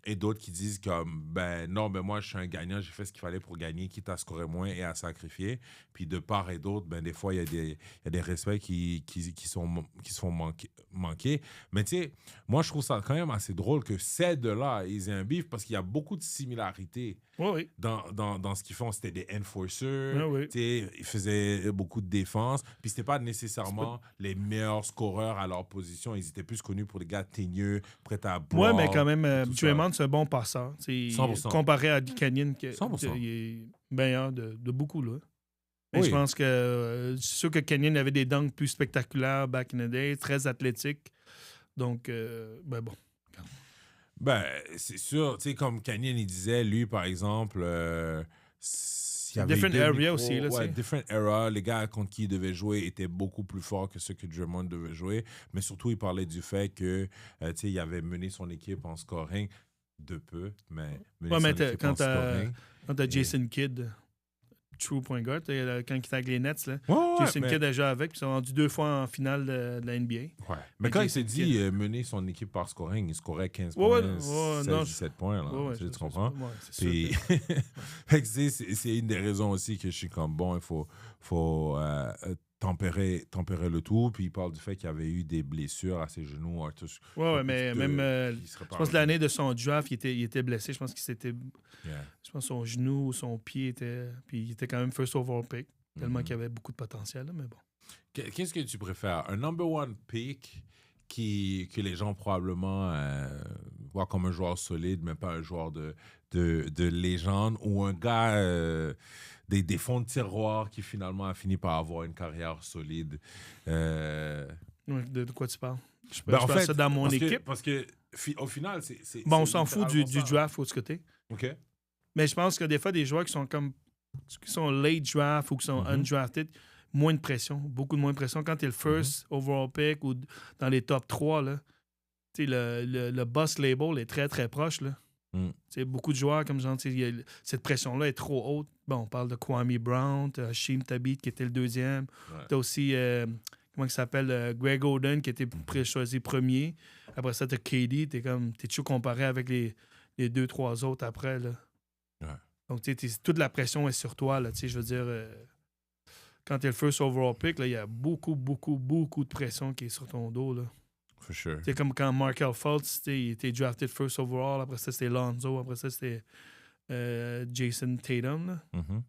Et d'autres qui disent comme, ben non, ben moi, je suis un gagnant, j'ai fait ce qu'il fallait pour gagner, quitte à scorer moins et à sacrifier. Puis de part et d'autre, ben des fois, il y a des respects qui se font manquer. Mais tu sais, moi, je trouve ça quand même assez drôle que ces deux-là, ils aient un beef parce qu'il y a beaucoup de similarités dans ce qu'ils font. C'était des enforcers, ils faisaient beaucoup de défense, puis c'était pas nécessairement les meilleurs scoreurs à leur position. Ils étaient plus connus pour les gars teigneux, prêts à boire. Ouais, mais quand même, Draymond, c'est un bon passeur. 100%. Comparé à Canyon, il est meilleur de beaucoup. Là. Mais je pense que c'est sûr que Canyon avait des dunks plus spectaculaires back in the day, très athlétiques. Donc, ben bon. Ben, c'est sûr. Tu sais, comme Canyon, il disait, lui, par exemple, s'il y avait Different deux area micros, aussi, là, tu sais. different era, les gars contre qui il devait jouer étaient beaucoup plus forts que ceux que Drummond devait jouer. Mais surtout, il parlait du fait que, tu sais, il avait mené son équipe en scoring de peu, mais mené Ouais, son mais équipe en scoring. quand t'as Jason Kidd, true point guard, quand il était avec les Nets, là, Ouais, Jason mais, Kidd a joué avec, puis ils sont rendus 2 fois en finale de la NBA. ouais. Mais quand il s'est dit mener son équipe par scoring, il scorait 15 points, 16-17 points. Là, Ouais, tu comprends? Ouais, c'est Puis, sûr. fait que c'est une des raisons aussi que je suis comme bon, il faut tempérer le tout. Puis il parle du fait qu'il y avait eu des blessures à ses genoux. Ouais, mais même, je pense que l'année de son draft, il était blessé. Je pense qu'il s'était. Yeah. Je pense que son genou ou son pied était. Puis il était quand même first overall pick, tellement Mhm. qu'il y avait beaucoup de potentiel, là, mais bon. Qu'est-ce que tu préfères? Un number one pick que les gens probablement voient comme un joueur solide, mais pas un joueur de légende, ou un gars des fonds de tiroir qui finalement a fini par avoir une carrière solide? Ouais, de quoi tu parles? Je Ben, en pense fait, ça dans mon parce équipe. parce que au final, c'est Bon, on c'est s'en fout du littéralement ça. draft, faut ce côté. OK. Mais je pense que des fois, des joueurs qui sont late draft ou qui sont Mhm. undrafted, moins de pression, beaucoup de moins de pression. Quand tu es le first overall pick ou dans les top 3, là, tu sais, le boss label est très, très proche. Là. Mm. Tu sais, beaucoup de joueurs, comme genre, tu sais, cette pression-là est trop haute. Bon, on parle de Kwame Brown, tu as Hasheem Thabit qui était le deuxième. Ouais. Tu as aussi, comment il s'appelle, Greg Oden qui était choisi premier. Après ça, tu as KD, t'es toujours comparé avec les 2-3 autres après. Là. Ouais. Donc, tu sais, toute la pression est sur toi. Là, tu sais, je veux dire, quand tu es le first overall pick, il y a beaucoup, beaucoup, beaucoup de pression qui est sur ton dos. Là. For sure. C'est comme quand Markel Fultz, il était drafted first overall. Après ça, c'était Lonzo. Après ça, c'était Jason Tatum. Là. Mhm.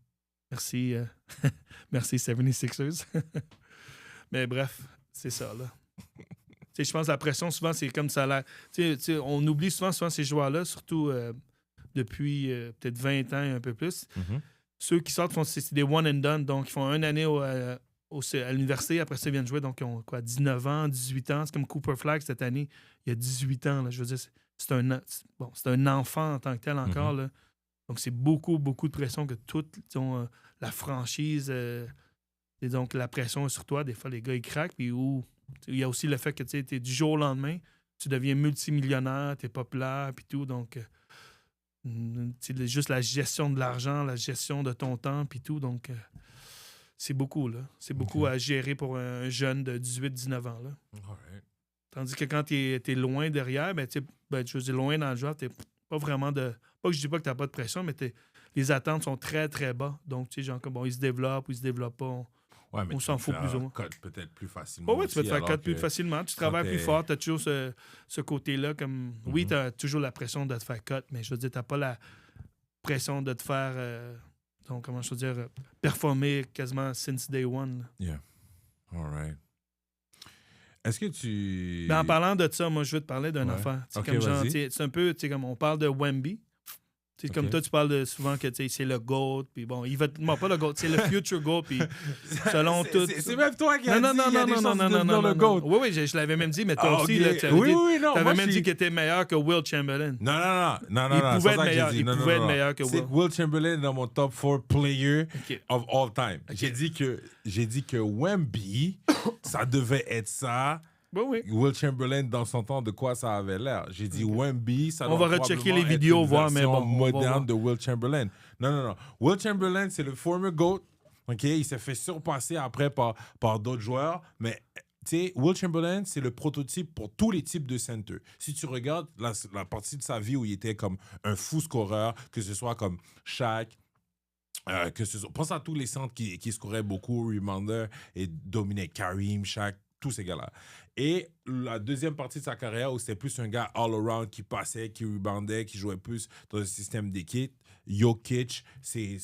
Merci, merci 76ers. Mais bref, c'est ça. Là. Je pense que la pression, souvent, c'est comme ça a l'air. T'sais, on oublie souvent ces joueurs-là, surtout depuis peut-être 20 ans et un peu plus. Mhm. Ceux qui sortent, c'est des one and done. Donc, ils font une année à l'université. Après ça, ils viennent jouer. Donc, ils ont 19 ans, 18 ans. C'est comme Cooper Flag cette année. Il y a 18 ans. Là, je veux dire, c'est un enfant en tant que tel encore. Là. Donc, c'est beaucoup, beaucoup de pression que toute la franchise. Et donc, la pression est sur toi. Des fois, les gars, ils craquent. Puis, il y a aussi le fait que tu es du jour au lendemain. Tu deviens multimillionnaire, tu es populaire, puis tout. Donc, c'est juste la gestion de l'argent, la gestion de ton temps, puis tout. Donc, c'est beaucoup, là. C'est beaucoup à gérer pour un jeune de 18-19 ans, là. Alright. Tandis que quand tu es loin derrière, je veux dire, loin dans le joueur, tu pas vraiment de... Pas que je dis pas que tu n'as pas de pression, mais les attentes sont très, très bas. Donc, tu sais, genre, comme, bon, ils se développent ou ils se développent pas. Ouais, mais On s'en fout plus ou moins. Cut peut-être plus facilement. Oui, tu peux te faire aussi, cut alors plus que facilement. Tu travailles plus fort. Tu as toujours ce côté-là. Comme... Oui, tu as toujours la pression de te faire cut, mais je veux dire, tu n'as pas la pression de te faire, donc, comment je veux dire, performer quasiment since day one. Yeah. All right. Est-ce que tu... Mais en parlant de ça, moi, je veux te parler d'une affaire. Ok, comme genre, vas-y. c'est un peu, comme on parle de Wemby. Ok. Comme toi, tu parles souvent que c'est le GOAT, puis bon, il va non, pas le GOAT, c'est le future GOAT, puis selon tout. C'est même toi qui as Non, dit non, il y a non, des non, chances non, de non, devenir non, le non. GOAT. Oui, je l'avais même dit, mais toi aussi, là, tu avais non, t'avais moi, même dit qu'il était meilleur que Will Chamberlain. Non. Il pouvait c'est être ça que j'ai meilleur, dit. il Non, pouvait non. être meilleur que C'est Will. que Will Chamberlain est dans mon top 4 player Ok. of all time. J'ai dit que Wemby, ça devait être ça. Oui. Will Chamberlain, dans son temps, de quoi ça avait l'air. J'ai dit Wemby, ça On doit va rechecker probablement les être vidéos, une voir, mais version bon, on va voir. moderne de Will Chamberlain. Non. Will Chamberlain, c'est le former GOAT. OK? Il s'est fait surpasser après par d'autres joueurs, mais tu sais, Will Chamberlain, c'est le prototype pour tous les types de center. Si tu regardes la partie de sa vie où il était comme un fou scoreur, que ce soit comme Shaq, pense à tous les centres qui scoraient beaucoup, Rebounder et dominaient Kareem, Shaq, tous ces gars-là. Et la deuxième partie de sa carrière où c'était plus un gars all-around qui passait, qui reboundait, qui jouait plus dans le système d'équipe, Jokic, c'est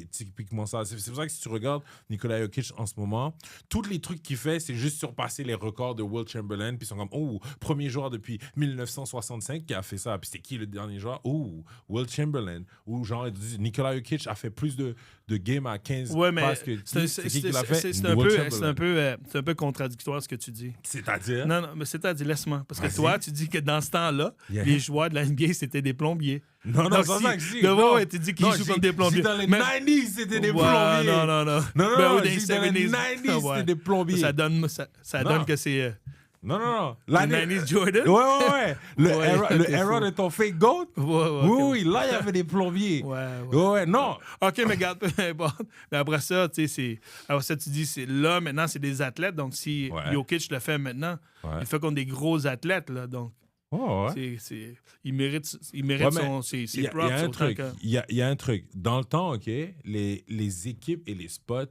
typiquement ça. C'est pour ça que si tu regardes Nikola Jokic en ce moment, tous les trucs qu'il fait, c'est juste surpasser les records de Will Chamberlain. Puis ils sont comme, oh, premier joueur depuis 1965 qui a fait ça. Puis c'était qui le dernier joueur? Oh, Will Chamberlain. Ou genre, Nikola Jokic a fait plus de games à 15 Ouais, mais passes que c'est qui l'a fait? un peu contradictoire ce que tu dis. C'est-à-dire? Non, non, mais c'est-à-dire, laisse-moi. Parce que Vas-y. toi, tu dis que dans ce temps-là, Yeah. les joueurs de la NBA, c'était des plombiers. Non, non, Donc, c'est si- ça que je dis. de- Non. ouais, tu dis qu'ils Non, jouent j'ai- comme des plombiers. j'ai dans les Mais- 90s, c'était des Ouais, plombiers. non, non, non. Non, non, Ben non, oui, dans les j'ai dans les 70s. 90s, Ouais. c'était des plombiers. Ça donne Non. que c'est Non, non, non. les L'année- 90s Jordan. Ouais, ouais, ouais. Le Ouais, era, t'es fou. de ton fake goat. Ouais, ouais, Oui, ok. oui, là, il y avait des plombiers. Ouais, ouais. Ouais, ouais, non. OK, mais regarde, peu importe. Mais après ça, tu sais, c'est. Après ça, tu dis, c'est là, maintenant, c'est des athlètes. Donc, si Ouais. Jokic le fait maintenant, Ouais. il fait contre des gros athlètes, là. Donc, Oh, ouais. il mérite Ouais, mais ses Il y a props. un autant truc. que- Il y a un truc. Dans le temps, OK, les équipes et les spots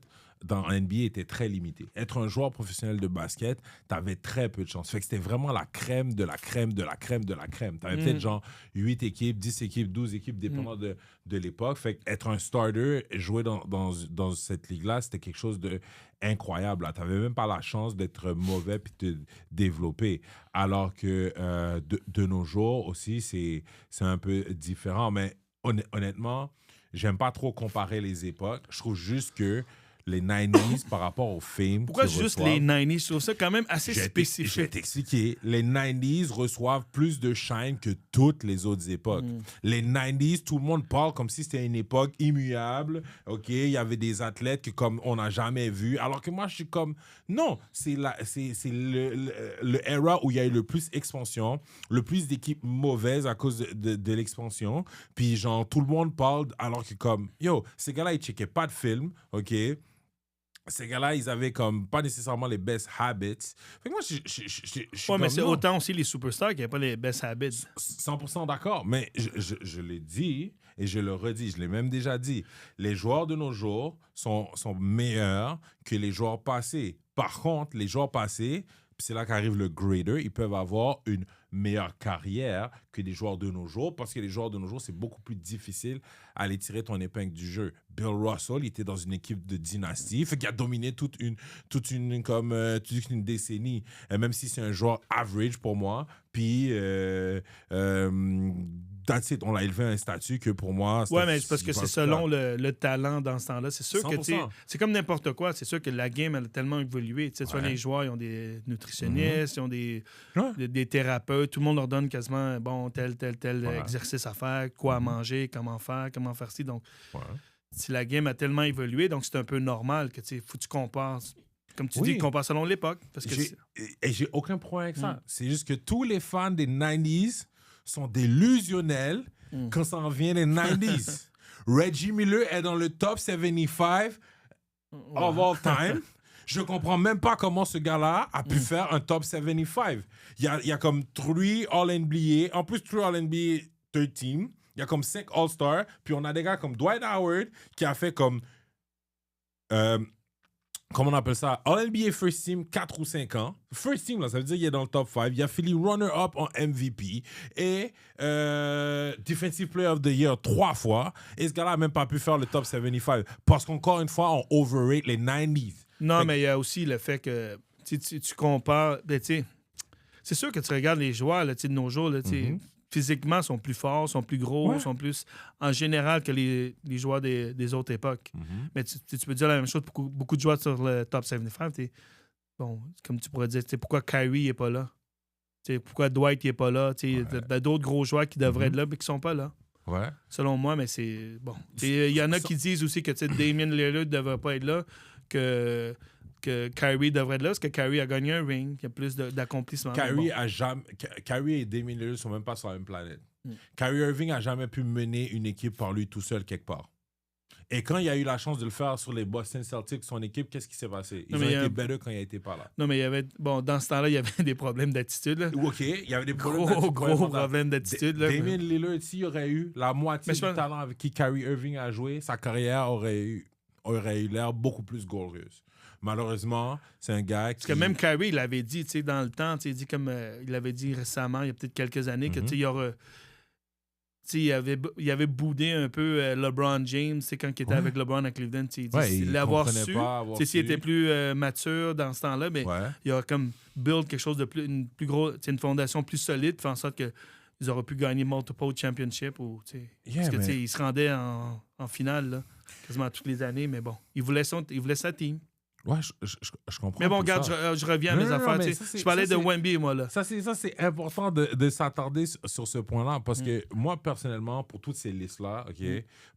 dans NBA étaient très limités. Être un joueur professionnel de basket, t'avais très peu de chance. Fait que c'était vraiment la crème de la crème de la crème de la crème. T'avais peut-être genre 8 équipes, 10 équipes, 12 équipes, dépendant de l'époque. Fait qu'être un starter, jouer dans cette ligue-là, c'était quelque chose de incroyable. Là. T'avais même pas la chance d'être mauvais puis de te développer. Alors que de nos jours aussi, c'est un peu différent. Mais honnêtement, j'aime pas trop comparer les époques. Je trouve juste que les 90s par rapport au fame. Pourquoi qu'ils juste reçoivent, les 90s? Je trouve ça quand même assez je vais spécifique. t'expliquer. Les 90s reçoivent plus de shine que toutes les autres époques. Les 90s, tout le monde parle comme si c'était une époque immuable. OK, il y avait des athlètes que comme on n'a jamais vu. Alors que moi, je suis comme non, c'est le era où il y a eu le plus expansion, le plus d'équipes mauvaises à cause de l'expansion. Puis genre tout le monde parle alors que comme yo, ces gars-là ils checkaient pas de film, OK? Ces gars-là, ils avaient comme pas nécessairement les best habits. Fait que moi, je suis Ouais, mais comme, c'est non, autant aussi les superstars qui n'avaient pas les best habits. 100% d'accord. Mais je l'ai dit et je le redis, je l'ai même déjà dit. Les joueurs de nos jours sont meilleurs que les joueurs passés. Par contre, les joueurs passés, puis c'est là qu'arrive le grader, ils peuvent avoir une meilleure carrière que les joueurs de nos jours parce que les joueurs de nos jours, c'est beaucoup plus difficile à aller tirer ton épingle du jeu. Bill Russell, il était dans une équipe de dynastie, fait qu'il a dominé toute une décennie, même si c'est un joueur average pour moi. Puis, that's it, on l'a élevé à un statut que pour moi... Ouais, mais c'est parce que pas c'est selon le talent dans ce temps-là. C'est sûr que, tu sais, 100%. c'est comme n'importe quoi. C'est sûr que la game, elle a tellement évolué. Tu sais, Ouais. les joueurs, ils ont des nutritionnistes, ils ont des Ouais. thérapeutes. Tout le monde leur donne quasiment, bon, tel Ouais. exercice à faire, quoi à manger, comment faire ci. Donc, Ouais. si la game a tellement évolué, donc c'est un peu normal que, tu sais, faut que tu compares. Comme tu Oui. dis, compare selon l'époque. Parce que J'ai aucun problème avec ça. C'est juste que tous les fans des 90s sont délusionnels quand ça en vient des 90s. Reggie Miller est dans le top 75 of all time. Je comprends même pas comment ce gars-là a pu faire un top 75. Il y a comme 3 All-NBA, en plus 3 All-NBA 13. Il y a comme 5 All-Stars. Puis on a des gars comme Dwight Howard qui a fait comme... comment on appelle ça? All-NBA First Team, 4 ou 5 ans. First Team, là, ça veut dire qu'il est dans le top 5. Il a fini runner-up en MVP et Defensive Player of the Year 3 fois. Et ce gars-là n'a même pas pu faire le top 75. Parce qu'encore une fois, on overrate les 90s. Non, Fait mais il y a aussi le fait que tu compares. Ben, tu sais, c'est sûr que tu regardes les joueurs là, tu sais, de nos jours, là, tu sais, physiquement, sont plus forts, sont plus gros, Ouais. sont plus en général que les joueurs des autres époques. Mais tu peux dire la même chose pour beaucoup de joueurs sur le top 75. Bon, comme tu pourrais dire, tu sais, pourquoi Kyrie n'est pas là? Tu sais, pourquoi Dwight n'est pas là? Tu sais, t'as d'autres gros joueurs qui devraient être là mais qui sont pas là. Ouais. Selon moi, mais c'est bon. Il y en a qui disent aussi que tu sais, Damien Lillard ne devrait pas être là, que Kyrie devrait être là, parce que Kyrie a gagné un ring, il y a plus d'accomplissement. Kyrie et Damian Lillard ne sont même pas sur la même planète. Kyrie Irving a jamais pu mener une équipe par lui tout seul quelque part. Et quand il a eu la chance de le faire sur les Boston Celtics, son équipe, qu'est-ce qui s'est passé? Ils Non, ont mais été better quand il n'était pas là. Non, mais il y avait. Bon, dans ce temps-là, il y avait des problèmes d'attitude. Là. OK, il y avait des problèmes Gros d'attitude. problèmes d'attitude. là. Damien Lillard, s'il aurait eu la moitié Mais je du pense- talent avec qui Kyrie Irving a joué, sa carrière aurait eu l'air beaucoup plus glorieuse. Malheureusement, c'est un gars qui... Parce que même Kyrie, il l'avait dit, tu sais, dans le temps, tu sais, il dit comme il l'avait dit récemment, il y a peut-être quelques années, que tu sais, il y aura. Tu sais, il avait boudé un peu LeBron James, tu sais, quand il était Ouais. avec LeBron à Cleveland, tu sais, il dit, Ouais, il l'avoir comprenait su, pas avoir tu sais, s'il su. était plus mature dans ce temps-là, mais Ouais. il a comme build quelque chose de plus, une plus grosse, tu sais, une fondation plus solide, faire en sorte que ils auraient pu gagner multiple championships ou, tu sais, Yeah, parce que, tu mais- sais, il se rendait en finale, là, quasiment toutes les années, mais bon, il voulait sa team. Ouais, je comprends. Mais bon, tout regarde, ça. je reviens à Non, mes non, non, affaires. mais Tu ça, sais. Je parlais de Wemby, moi, là. Ça, c'est important de s'attarder sur ce point-là. Parce que moi, personnellement, pour toutes ces listes-là, OK,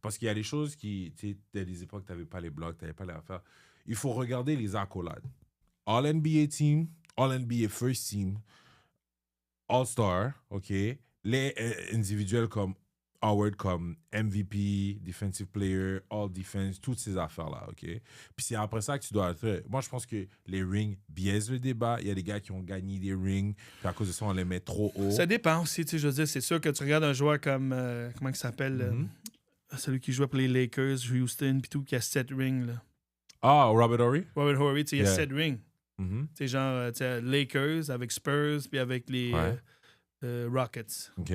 parce qu'il y a des choses qui, tu sais, à des époques, tu n'avais pas les blocs, tu n'avais pas les affaires. Il faut regarder les accolades. All-NBA Team, All-NBA First Team, All-Star, OK, les individuels comme Howard comme MVP, Defensive Player, All Defense, toutes ces affaires-là, OK? Puis c'est après ça que tu dois être... Moi, je pense que les rings biaisent le débat. Il y a des gars qui ont gagné des rings, puis à cause de ça, on les met trop haut. Ça dépend aussi, tu sais, je veux dire, c'est sûr que tu regardes un joueur comme, comment il s'appelle, celui qui jouait pour les Lakers, Houston, puis tout, qui a 7 rings, là. Ah, Robert Horry? Robert Horry, tu sais, il a Yeah. 7 rings. Mhm. Tu sais, genre, tu sais, Lakers avec Spurs, puis avec les Rockets. OK.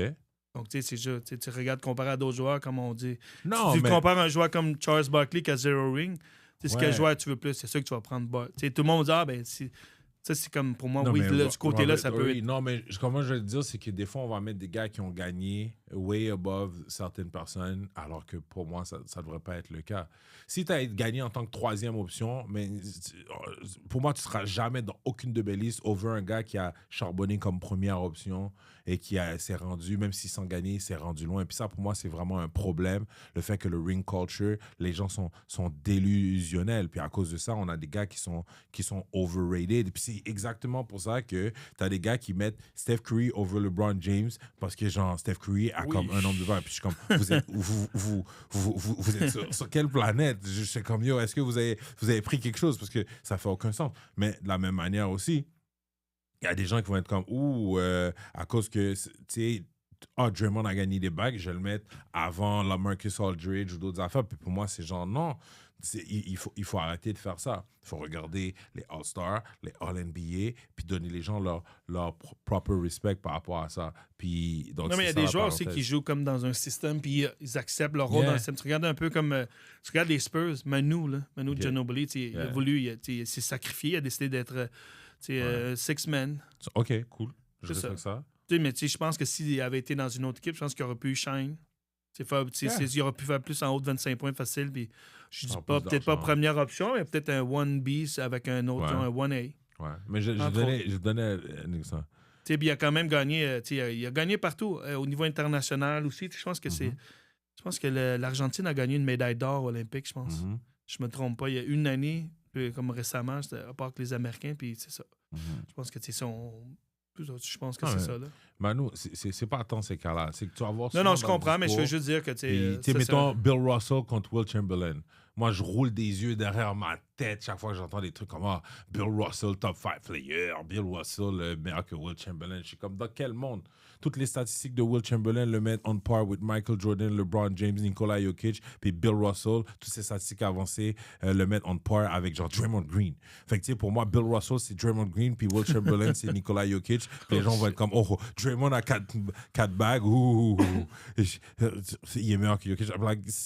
Donc, tu sais, c'est juste, tu regardes comparé à d'autres joueurs, comme on dit. Non, Si tu mais... compares un joueur comme Charles Barkley qui a 0 ring, tu sais, Ouais. quel joueur tu veux plus, c'est sûr que tu vas prendre. Tu sais, tout le monde va dire, ah, ben, ça, c'est comme, pour moi, Non, oui, mais là, du côté-là, Robert ça peut Horry, être. Non, mais comment je vais te dire, c'est que des fois, on va mettre des gars qui ont gagné way above certaines personnes, alors que pour moi, ça ne devrait pas être le cas. Si tu as gagné en tant que troisième option, mais pour moi, tu ne seras jamais dans aucune de mes listes over un gars qui a charbonné comme première option et qui s'est rendu, même s'il sans gagner, s'est rendu loin. Et puis ça, pour moi, c'est vraiment un problème, le fait que le ring culture, les gens sont délusionnels. Puis à cause de ça, on a des gars qui sont overrated. Et puis c'est exactement pour ça que tu as des gars qui mettent Steph Curry over LeBron James parce que, genre, Steph Curry a comme un nombre de verres. Puis je suis comme, vous êtes sur quelle planète? Je suis comme, yo, est-ce que vous avez pris quelque chose? Parce que ça fait aucun sens. Mais de la même manière aussi, il y a des gens qui vont être comme, à cause que, tu sais, Draymond a gagné des bagues, je vais le mettre avant LaMarcus Aldridge ou d'autres affaires. Puis pour moi, c'est genre, non, il faut arrêter de faire ça. Il faut regarder les All-Stars, les All-NBA, puis donner les gens leur proper respect par rapport à ça. Puis, donc, Non, mais il y a des joueurs aussi qui jouent comme dans un système, puis ils acceptent leur rôle dans le système. Tu regardes un peu comme. Tu regardes les Spurs, Manu Ginobili, il a voulu, il s'est sacrifié, il a décidé d'être six-man. OK, cool. Je C'est respecte ça. Mais je pense que s'il avait été dans une autre équipe, je pense qu'il aurait pu shine. Il aurait pu faire plus en haut de 25 points facile. Puis je dis pas, peut-être pas première option, mais peut-être un 1B avec un autre, un 1A. Ouais, mais je donnais un exemple. Puis il a quand même gagné. Il a gagné partout, au niveau international aussi. Je pense que je pense que l'Argentine a gagné une médaille d'or olympique, je pense. Je me trompe pas. Il y a une année, comme récemment, à part que les Américains, puis c'est ça. Je pense que je pense que c'est ça, là. Manu, c'est pas tant ces cas-là. C'est que tu vas voir. Non, je comprends, mais je veux juste dire que tu sais. Mettons Bill Russell contre Will Chamberlain. Moi, je roule des yeux derrière ma tête chaque fois que j'entends des trucs comme Bill Russell, top 5 player, Bill Russell, meilleur que Will Chamberlain. Je suis comme, dans quel monde? Toutes les statistiques de Will Chamberlain le mettent on par with Michael Jordan, LeBron James, Nikola Jokic, puis Bill Russell, toutes ces statistiques avancées le mettent on par avec genre Draymond Green. Fait que tu sais, pour moi, Bill Russell, c'est Draymond Green, puis Will Chamberlain, c'est Nikola Jokic. Puis les gens vont être comme, Draymond a 4 bagues, il est meilleur que Jokic.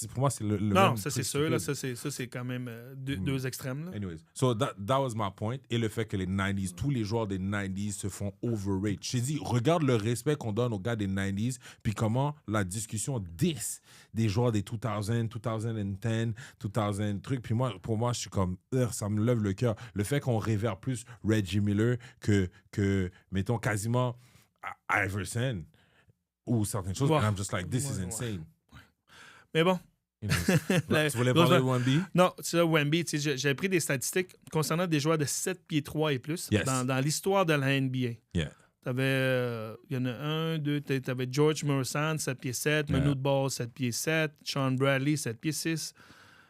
Pour moi, c'est le non, même ça c'est sûr, là, ça c'est quand même deux extrêmes. Là. Anyways, so that was my point. Et le fait que les 90s, tous les joueurs des 90s se font overrate. J'ai dit, regarde le respect qu'on donne aux gars des 90s, puis comment la discussion des joueurs des 2000, 2010, 2000 trucs. Puis moi, pour moi, je suis comme, ça me lève le cœur. Le fait qu'on révère plus Reggie Miller que mettons, quasiment Iverson ou certaines choses. And I'm just like, this is insane. Mais bon. Tu voulais parler de Wemby? Non, c'est ça, Wemby. J'avais pris des statistiques concernant des joueurs de 7 pieds 3 et plus dans l'histoire de la NBA. Yeah. Il y en a un, deux, t'avais George Morrison, 7 pieds 7, Manu Ball, 7 pieds 7, Sean Bradley, 7 pieds 6,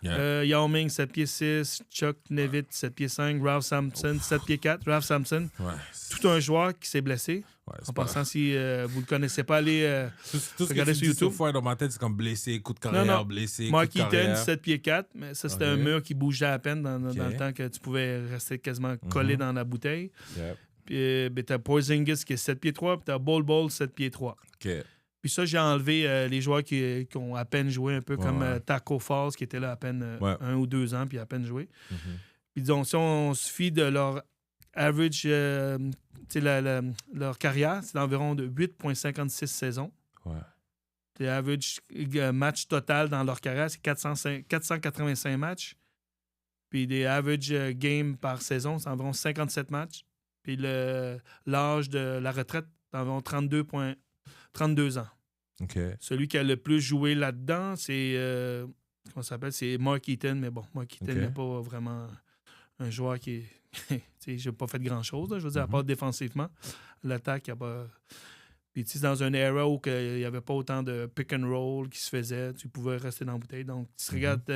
Yao Ming, 7 pieds 6, Chuck Nevitt, 7 pieds 5, Ralph Sampson, 7 pieds 4, Ralph Sampson. Ouais. Tout un joueur qui s'est blessé. En passant, si vous ne le connaissez pas, allez regarder sur YouTube. Tout dans ma tête, c'est comme blessé, coup de carrière, blessé, Mark coup de carrière. Eaton, 7 pieds 4, mais ça, c'était un mur qui bougeait à peine dans le temps que tu pouvais rester quasiment collé dans la bouteille. Yep. Puis t'as Porzingis qui est 7 pieds 3, puis t'as Bol 7 pieds 3. Okay. Puis ça, j'ai enlevé les joueurs qui ont à peine joué, un peu comme Taco Falls, qui était là à peine 1 ou 2 ans, puis à peine joué. Puis disons, si on se fie de leur average, leur carrière, c'est d'environ de 8,56 saisons. Ouais. Average match total dans leur carrière, c'est 485 matchs. Puis des average games par saison, c'est environ 57 matchs. Puis l'âge de la retraite, c'est environ 32 ans. OK. Celui qui a le plus joué là-dedans, c'est... comment ça s'appelle? C'est Mark Eaton. Mais bon, Mark Eaton n'est pas vraiment un joueur qui est... Je n'ai pas fait grand-chose, là, je veux dire, à part défensivement. L'attaque, il n'y a pas... Puis, tu sais, dans une era où il n'y avait pas autant de pick and roll qui se faisait, tu pouvais rester dans la bouteille. Donc, tu regardes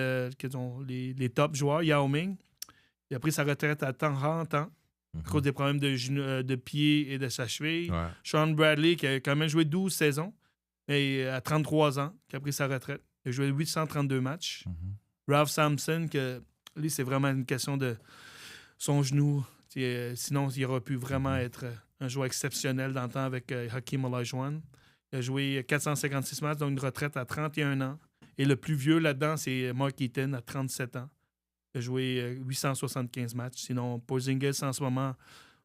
les top joueurs, Yao Ming, il a pris sa retraite à 30 ans à cause des problèmes de pied et de sa cheville. Ouais. Sean Bradley, qui a quand même joué 12 saisons, et à 33 ans, qui a pris sa retraite. Il a joué 832 matchs. Ralph Sampson, que lui, c'est vraiment une question de son genou. Sinon, il aurait pu vraiment être un joueur exceptionnel dans le temps avec Hakeem Olajuwon. Il a joué 456 matchs, donc une retraite à 31 ans. Et le plus vieux là-dedans, c'est Mark Eaton à 37 ans. Il a joué 875 matchs. Sinon, Porzingis, en ce moment,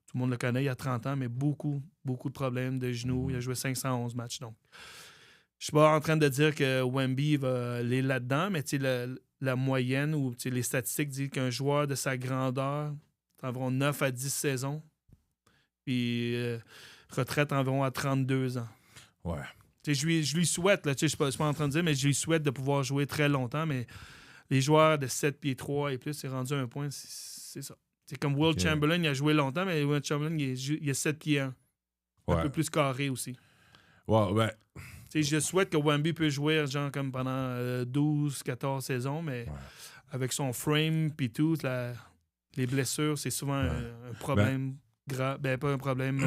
tout le monde le connaît, il a 30 ans, mais beaucoup de problèmes de genoux. Il a joué 511 matchs. Donc, je suis pas en train de dire que Wemby va aller là-dedans, mais la moyenne ou les statistiques disent qu'un joueur de sa grandeur, c'est environ 9 à 10 saisons. Puis retraite environ à 32 ans. Ouais. Je lui souhaite, je ne suis pas en train de dire, mais je lui souhaite de pouvoir jouer très longtemps, mais les joueurs de 7 pieds 3 et plus, c'est rendu un point, c'est ça. C'est comme Will Chamberlain, il a joué longtemps, mais Will Chamberlain, il a 7 pieds 1. Un peu plus carré aussi. Ouais. Je souhaite que Wemby puisse jouer genre comme pendant 12, 14 saisons, mais avec son frame et tout, les blessures, c'est souvent un problème grave. Ben, pas un problème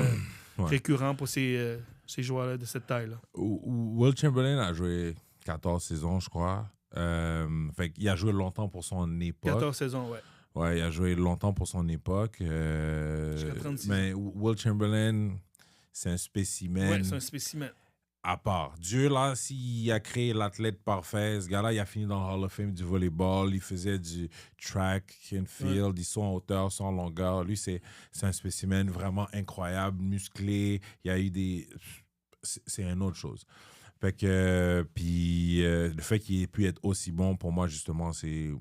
récurrent pour ces joueurs-là de cette taille-là. Will Chamberlain a joué 14 saisons, je crois. Il a joué longtemps pour son époque. 14 saisons, ouais. Ouais, il a joué longtemps pour son époque. Jusqu'à 36 mais Will Chamberlain, c'est un spécimen. Ouais, c'est un spécimen. À part. Dieu, là, s'il a créé l'athlète parfait, ce gars-là, il a fini dans le Hall of Fame du volleyball. Il faisait du track and field. Ils sont en hauteur, sont en longueur. Lui, c'est un spécimen vraiment incroyable, musclé. Il y a eu des... C'est une autre chose. Fait que... Puis le fait qu'il ait pu être aussi bon, pour moi, justement, c'est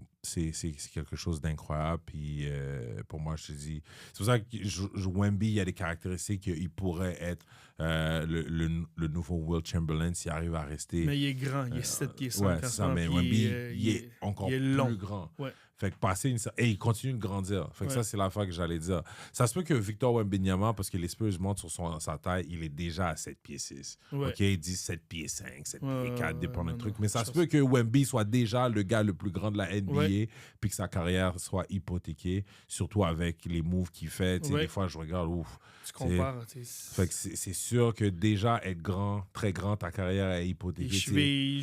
quelque chose d'incroyable. Puis pour moi, je te dis... C'est pour ça que Wemby, il y a des caractéristiques qu'il pourrait être le nouveau Will Chamberlain s'il arrive à rester... Mais il est grand, il est 7 pieds 5. Ouais, c'est ça, mais Wemby, il est encore plus grand. Ouais. Fait que et il continue de grandir. Fait que ça, c'est l'affaire que j'allais dire. Ça se peut que Victor Wembanyama, parce que les Spurs montent sur sa taille, il est déjà à 7 pieds 6. Ouais. OK, ils disent 7 pieds 5, 7 pieds 4, dépend du truc. Mais ça se peut peut que Wemby soit déjà le gars le plus grand de la NBA, puis que sa carrière soit hypothéquée, surtout avec les moves qu'il fait. Des fois, je regarde, ouf. Tu compares. Fait que c'est sûr que déjà être grand, très grand, ta carrière est hypothéquée. Les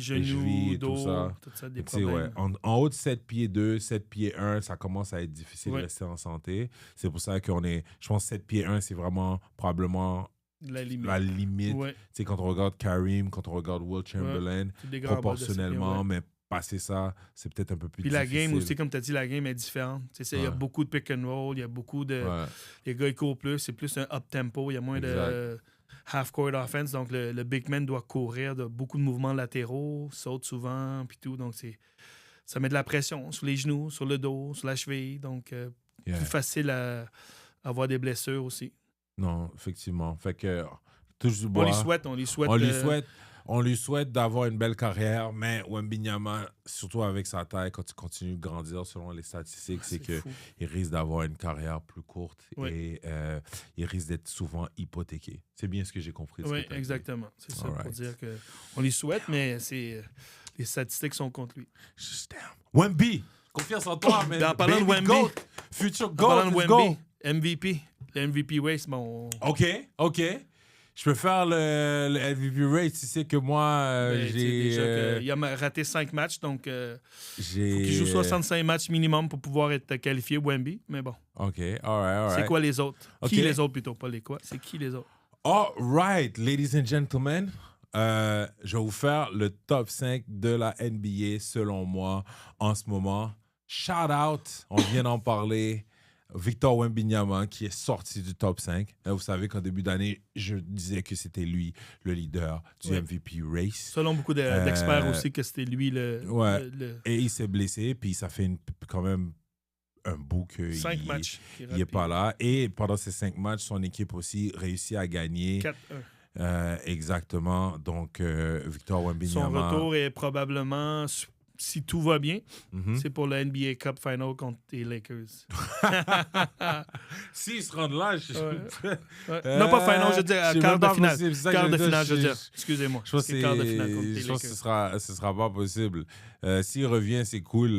chevilles, genoux, dos, tout ça, des problèmes. En haut de 7 pieds 2, 7 pieds 1, ça commence à être difficile de rester en santé. C'est pour ça qu'on est... Je pense que 7 pieds 1, c'est vraiment probablement la limite. Quand on regarde Kareem, quand on regarde Will Chamberlain, proportionnellement, mais passer ça, c'est peut-être un peu plus difficile. Puis la game aussi, comme tu as dit, la game est différente. Il y a beaucoup de pick and roll, il y a beaucoup de... Les gars, ils courent plus, c'est plus un up-tempo, il y a moins de half-court offense, donc le big man doit courir, de beaucoup de mouvements latéraux, saute souvent, puis tout, donc ça met de la pression sur les genoux, sur le dos, sur la cheville, donc plus facile à avoir des blessures aussi. Non, effectivement. Fait que, touche du bois. On lui souhaite d'avoir une belle carrière, mais Wembanyama, surtout avec sa taille, quand il continue de grandir, selon les statistiques, c'est qu'il risque d'avoir une carrière plus courte et il risque d'être souvent hypothéqué. C'est bien ce que j'ai compris. Oui, exactement. C'est ça pour dire qu'on lui souhaite, mais les statistiques sont contre lui. Wemby, confiance en toi, mais en parlant de Wemby, future GOAT, let's go. MVP, le MVP race, bon... OK. Je peux faire le MVP race. Tu sais que moi, j'ai... il a raté 5 matchs, donc faut qu'il joue 65 matchs minimum pour pouvoir être qualifié Wemby, mais bon. OK, all right. C'est quoi les autres? Qui les autres, plutôt? Pas les quoi, c'est qui les autres? All right, ladies and gentlemen. Je vais vous faire le top 5 de la NBA, selon moi, en ce moment. Shout out, on vient d'en parler. Victor Wembanyama qui est sorti du top 5. Vous savez qu'en début d'année, je disais que c'était lui le leader du MVP race. Selon beaucoup d'experts aussi, que c'était lui Et il s'est blessé, puis ça fait quand même un bout qu'il 5 matchs. il n'est pas là. Et pendant ces 5 matchs, son équipe aussi réussit à gagner. 4-1. Exactement. Donc, Victor Wembanyama. Son retour est probablement, si tout va bien, Mhm. c'est pour le NBA Cup Final contre les Lakers. S'ils se rendent là, Ouais. Non, pas Final, je veux dire, c'est quart même de pas finale. possible, c'est ça Quart que de je veux finale, je veux dire. dire. Excusez-moi. Je pense C'est quart de finale contre les je pense que Lakers. ce sera pas possible. S'il revient, c'est cool,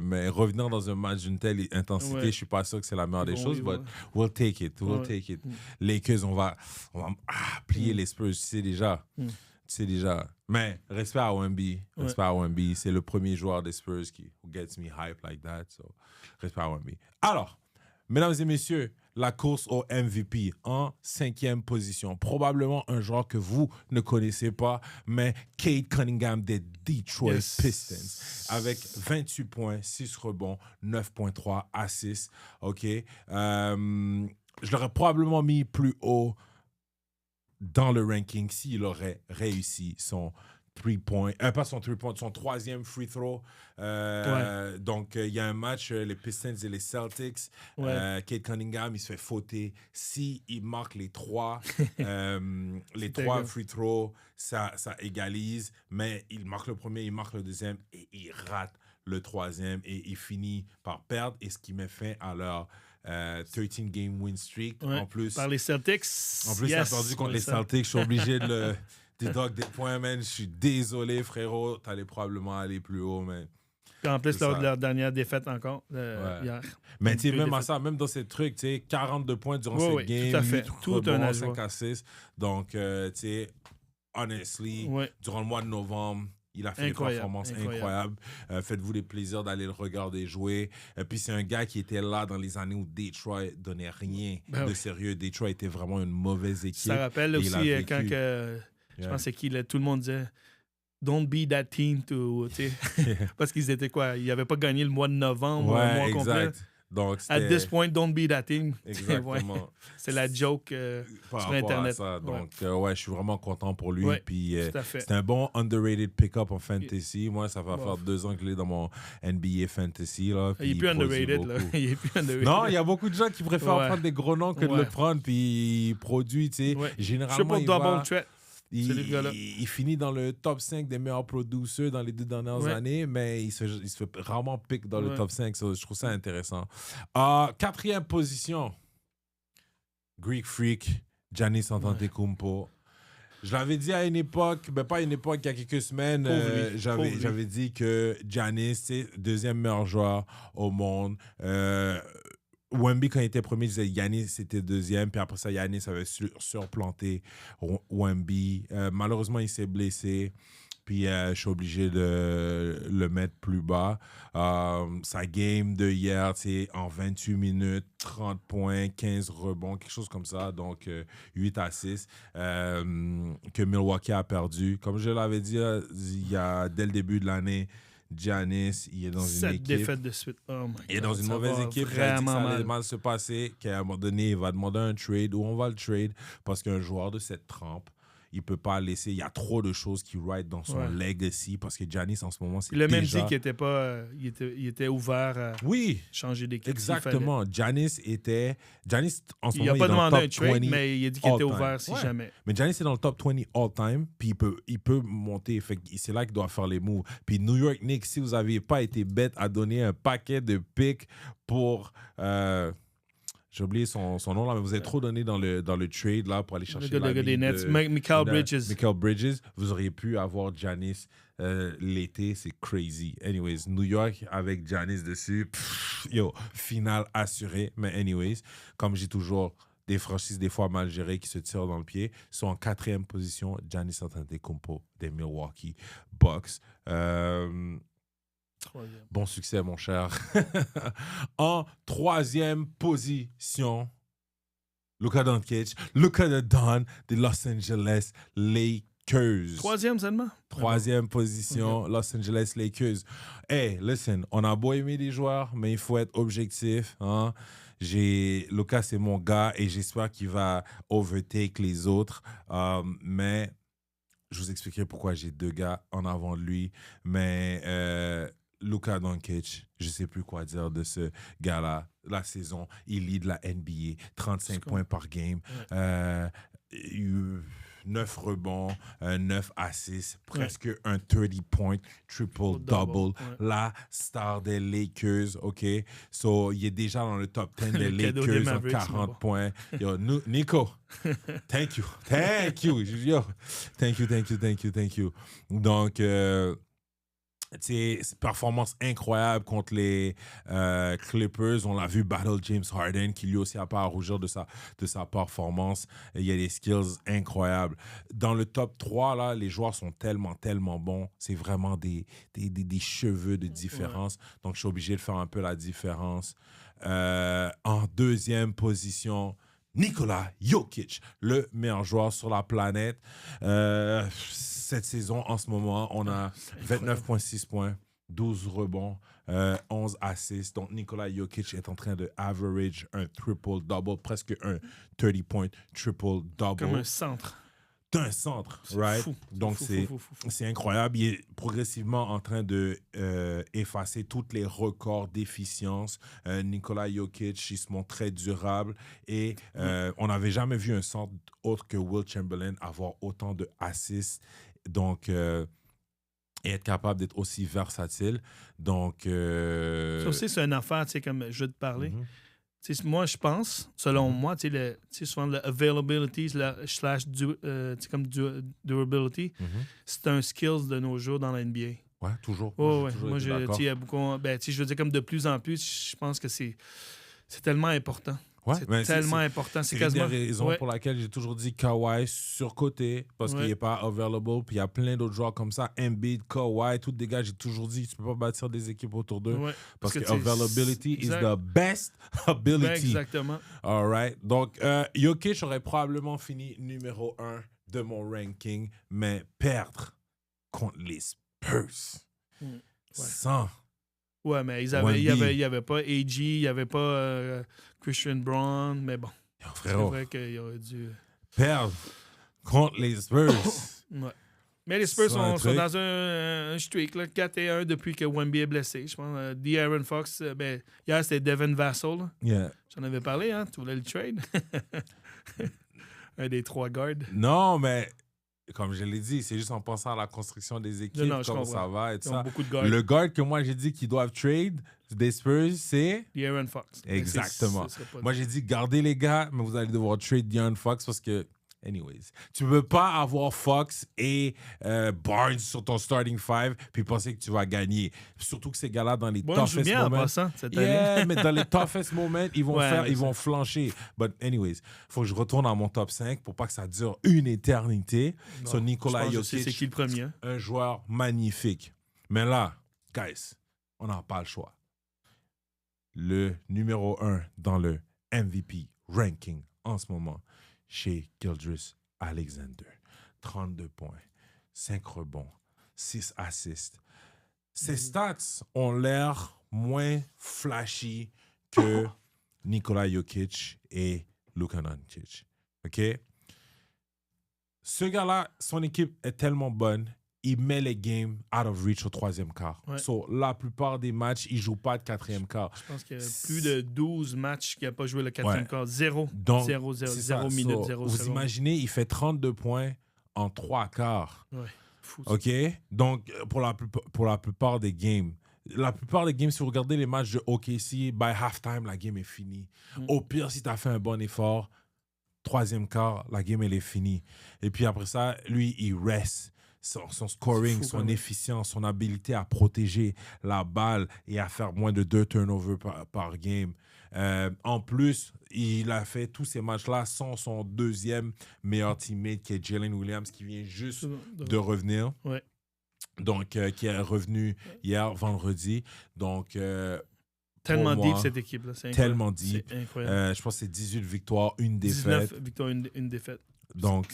mais revenir dans un match d'une telle intensité, Ouais. je suis pas sûr que c'est la meilleure des Bon, choses, oui, but we'll take it. We'll Ouais. take it. Lakers, on va plier les Spurs, tu sais déjà. Mm. Tu sais déjà. Mais respect à Wemby. Respect à Wemby. C'est le premier joueur des Spurs who gets me hype like that. So, respect à Wemby. Alors, mesdames et messieurs, la course au MVP en 5e position. Probablement un joueur que vous ne connaissez pas, mais Cade Cunningham des Detroit Pistons avec 28 points, 6 rebonds, 9.3 assists. OK? Je l'aurais probablement mis plus haut dans le ranking s'il aurait réussi son 3-point, pas son 3-point, son 3e free throw. Donc, il y a un match, les Pistons et les Celtics. Cade Cunningham, il se fait fauter. S'il marque les 3 free throws, ça égalise. Mais il marque le premier, il marque le deuxième et il rate le 3e. Et il finit par perdre. Et ce qui met fin à leur 13-game win streak. En plus, par les Celtics. En plus, j'ai perdu contre les Celtics. Je suis obligé de déduire des points, man. Je suis désolé, frérot. T'allais probablement aller plus haut, mais... Puis en plus, lors de leur dernière défaite encore, hier. Mais tu sais, même à ça, même dans ces trucs, tu sais, 42 points durant cette game. Tout à fait. Tout un ajout. 5 assists. Donc, tu sais, honestly, durant le mois de novembre, il a fait des performances incroyables. Faites-vous les plaisirs d'aller le regarder jouer. Puis c'est un gars qui était là dans les années où Detroit donnait rien de sérieux. Detroit était vraiment une mauvaise équipe. Ça rappelle aussi quand je pense que tout le monde disait don't be that team to, parce qu'ils étaient quoi? Ils n'avaient pas gagné le mois de novembre, le mois complet. Donc, at this point, don't be that team. Exactement. C'est la joke sur Internet. Ça. Donc, je suis vraiment content pour lui. Puis, c'est un bon underrated pick-up en fantasy. Moi, ça va faire 2 ans que je l'ai dans mon NBA fantasy. Là, il est plus underrated. Là. Il est plus underrated. Non, il y a beaucoup de gens qui préfèrent prendre des gros noms que de le prendre. Puis, il produit, tu sais. Généralement, je sais pas, double threat. Il finit dans le top 5 des meilleurs producers dans les 2 dernières années, mais il se fait rarement pick dans le top 5. Je trouve ça intéressant. 4e position, Greek Freak, Giannis Antetokounmpo. Je l'avais dit à une époque, mais pas à une époque, il y a quelques semaines, j'avais dit que Giannis, c'est 2e meilleur joueur au monde. Wemby, quand il était premier, je disais Giannis, c'était 2e. Puis après ça, Giannis avait surplanté Wemby. Malheureusement, il s'est blessé. Puis je suis obligé de le mettre plus bas. Sa game de hier, c'est en 28 minutes, 30 points, 15 rebonds, quelque chose comme ça. Donc, 8 à 6 que Milwaukee a perdu. Comme je l'avais dit dès le début de l'année, Giannis, il est dans une équipe. 7 défaites de suite. Oh my God, il est dans une mauvaise équipe. Vraiment ça allait mal se passer. Qu'à un moment donné, il va demander un trade ou on va le trade parce qu'un joueur de cette trempe, il peut pas laisser. Il y a trop de choses qui ride dans son legacy parce que Giannis, en ce moment, c'est il a même déjà... dit qu'il était pas... il était ouvert à changer d'équipe. Exactement. Giannis, en ce moment, il n'a pas demandé un trade, 20 mais il a dit qu'il était ouvert si jamais. Mais Giannis est dans le top 20 all-time, puis il peut monter. C'est là qu'il doit faire les moves. Puis New York Knicks, si vous n'aviez pas été bête à donner un paquet de picks pour... j'ai oublié son nom là, mais vous avez trop donné dans le trade là pour aller chercher le gars des Nets, Mikal Bridges. Mikal Bridges, vous auriez pu avoir Giannis l'été, c'est crazy. Anyways, New York avec Giannis dessus, finale assurée. Mais anyways, comme j'ai toujours des franchises des fois mal gérées qui se tirent dans le pied, sont en 4e position, Giannis Antetokounmpo des Milwaukee Bucks. Bon succès, mon cher. En 3e position, Luka Doncic, Luka the Don des Los Angeles Lakers. 3e seulement? 3e position, Los Angeles Lakers. Hey, listen, on a beau aimer les joueurs, mais il faut être objectif. Hein? Luka, c'est mon gars et j'espère qu'il va overtake les autres. Mais je vous expliquerai pourquoi j'ai 2 gars en avant de lui. Mais Luka Doncic, je sais plus quoi dire de ce gars-là. La saison, il lead la NBA, 35 points par game, 9 rebonds, 9 assists, presque un 30-point triple-double. La star des Lakers, OK? So, il est déjà dans le top 10 des Lakers en 40 points. Yo, Nico, thank you. Yo, thank you. Donc, performance incroyable contre les Clippers. On l'a vu battle James Harden, qui lui aussi n'a pas à rougir de sa performance. Il y a des skills incroyables. Dans le top 3, là, les joueurs sont tellement bons. C'est vraiment des cheveux de différence. Donc, je suis obligé de faire un peu la différence. En deuxième position, Nikola Jokic, le meilleur joueur sur la planète. Cette saison, en ce moment, on a 29,6 points, 12 rebonds, 11 assists. Donc, Nikola Jokic est en train de average un triple-double, presque un 30-point triple-double. Comme un centre. D'un centre, right? Fou. Donc, c'est incroyable. Il est progressivement en train de effacer tous les records d'efficience. Nikola Jokic, il se montre très durable. Et on n'avait jamais vu un centre autre que Will Chamberlain avoir autant de assists. Donc, et être capable d'être aussi versatile. Donc... Ça aussi, c'est une affaire, tu sais, comme je vais te parler. Moi, je pense, selon moi, souvent le availability comme durability, c'est un skills de nos jours dans la NBA. Ouais, toujours. Moi, je veux dire, comme de plus en plus, je pense que c'est tellement important. Ouais, c'est tellement important. C'est quasiment une des raisons pour laquelle j'ai toujours dit Kawhi surcoté, parce qu'il n'est pas available. Puis il y a plein d'autres joueurs comme ça, Embiid, Kawhi, tous des gars, j'ai toujours dit, tu ne peux pas bâtir des équipes autour d'eux. Ouais, parce que availability is the best ability. Ben, exactement. All right. Donc, Jokic aurait probablement fini numéro 1 de mon ranking, mais perdre contre les Spurs sans... Ouais, mais il n'y avait pas AG, il n'y avait pas Christian Braun, mais bon. C'est vrai qu'il aurait dû... Perdre contre les Spurs. Ouais. Mais les Spurs sont dans un streak, là, 4-1 depuis que Wemby est blessé. Je pense De'Aaron Fox, hier c'était Devin Vassell. Yeah. J'en avais parlé, hein? Tu voulais le trade? Un des 3 guards. Non, mais... Comme je l'ai dit, c'est juste en pensant à la construction des équipes, comment ça va et tout ça. Le guard que moi j'ai dit qu'ils doivent trade des Spurs, c'est... De'Aaron Fox. Exactement. Moi j'ai dit, gardez les gars, mais vous allez devoir trade De'Aaron Fox parce que... Anyways, tu ne peux pas avoir Fox et Barnes sur ton starting 5 puis penser que tu vas gagner. Surtout que ces gars-là, dans les toughest moments... en passant, cette année. Mais dans les toughest moments, ils vont flancher. But anyways, il faut que je retourne à mon top 5 pour pas que ça dure une éternité. Bon, sur Nikola Jokic, c'est qui le premier? Un joueur magnifique. Mais là, guys, on n'a pas le choix. Le numéro 1 dans le MVP ranking en ce moment, chez Gilgeous Alexander. 32 points, 5 rebonds, 6 assists. Ses stats ont l'air moins flashy que Nikola Jokic et Luka Doncic. OK? Ce gars-là, son équipe est tellement bonne, il met les games out of reach au 3e quart. Ouais. So, la plupart des matchs, il ne joue pas de 4e quart. Je pense qu'il y a plus de 12 matchs qui n'a pas joué le 4e quart. 0 minutes, 0 Vous imaginez, il fait 32 points en 3 quarts. Ouais, fou. OK? Donc, pour la plupart des games, si vous regardez les matchs de OKC, by halftime, la game est finie. Au pire, si tu as fait un bon effort, 3e quart, la game, elle est finie. Et puis après ça, lui, il reste. Son scoring, son efficience, son habilité à protéger la balle et à faire moins de 2 turnovers par game. En plus, il a fait tous ces matchs-là sans son 2e meilleur teammate, qui est Jalen Williams, qui vient juste de revenir. Ouais. Donc, qui est revenu hier, vendredi. Donc, tellement deep, cette équipe-là. C'est tellement deep. C'est incroyable. Je pense que c'est 18 victoires, 1 défaite. 19 victoires, une défaite. Donc,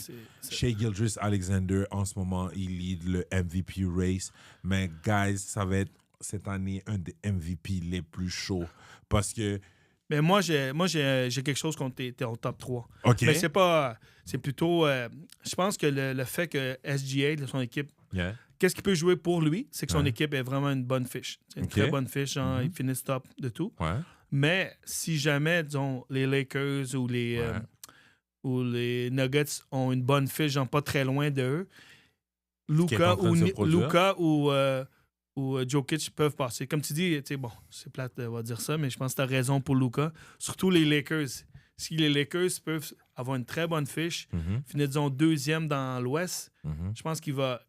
chez Gilgeous Alexander, en ce moment, il lead le MVP race. Mais, guys, ça va être cette année un des MVP les plus chauds. Parce que... Mais moi, j'ai quelque chose contre t'es au top 3. OK. Mais c'est pas... C'est plutôt... je pense que le fait que SGA, son équipe, qu'est-ce qui peut jouer pour lui? C'est que son Ouais. équipe est vraiment une bonne fiche. C'est une Ok. très bonne fiche. Genre, Mhm. Ils finissent top de tout. Ouais. Mais si jamais, disons, les Lakers Ouais. ou les Nuggets ont une bonne fiche, genre pas très loin d'eux, qui est en train de se produire. Luka ou Jokic peuvent passer. Comme tu dis, tu sais, bon, c'est plate de dire ça, mais je pense que tu as raison pour Luka. Surtout les Lakers. Si les Lakers peuvent avoir une très bonne fiche, Mhm. finir, disons, deuxième dans l'Ouest, Mhm. je pense qu'il va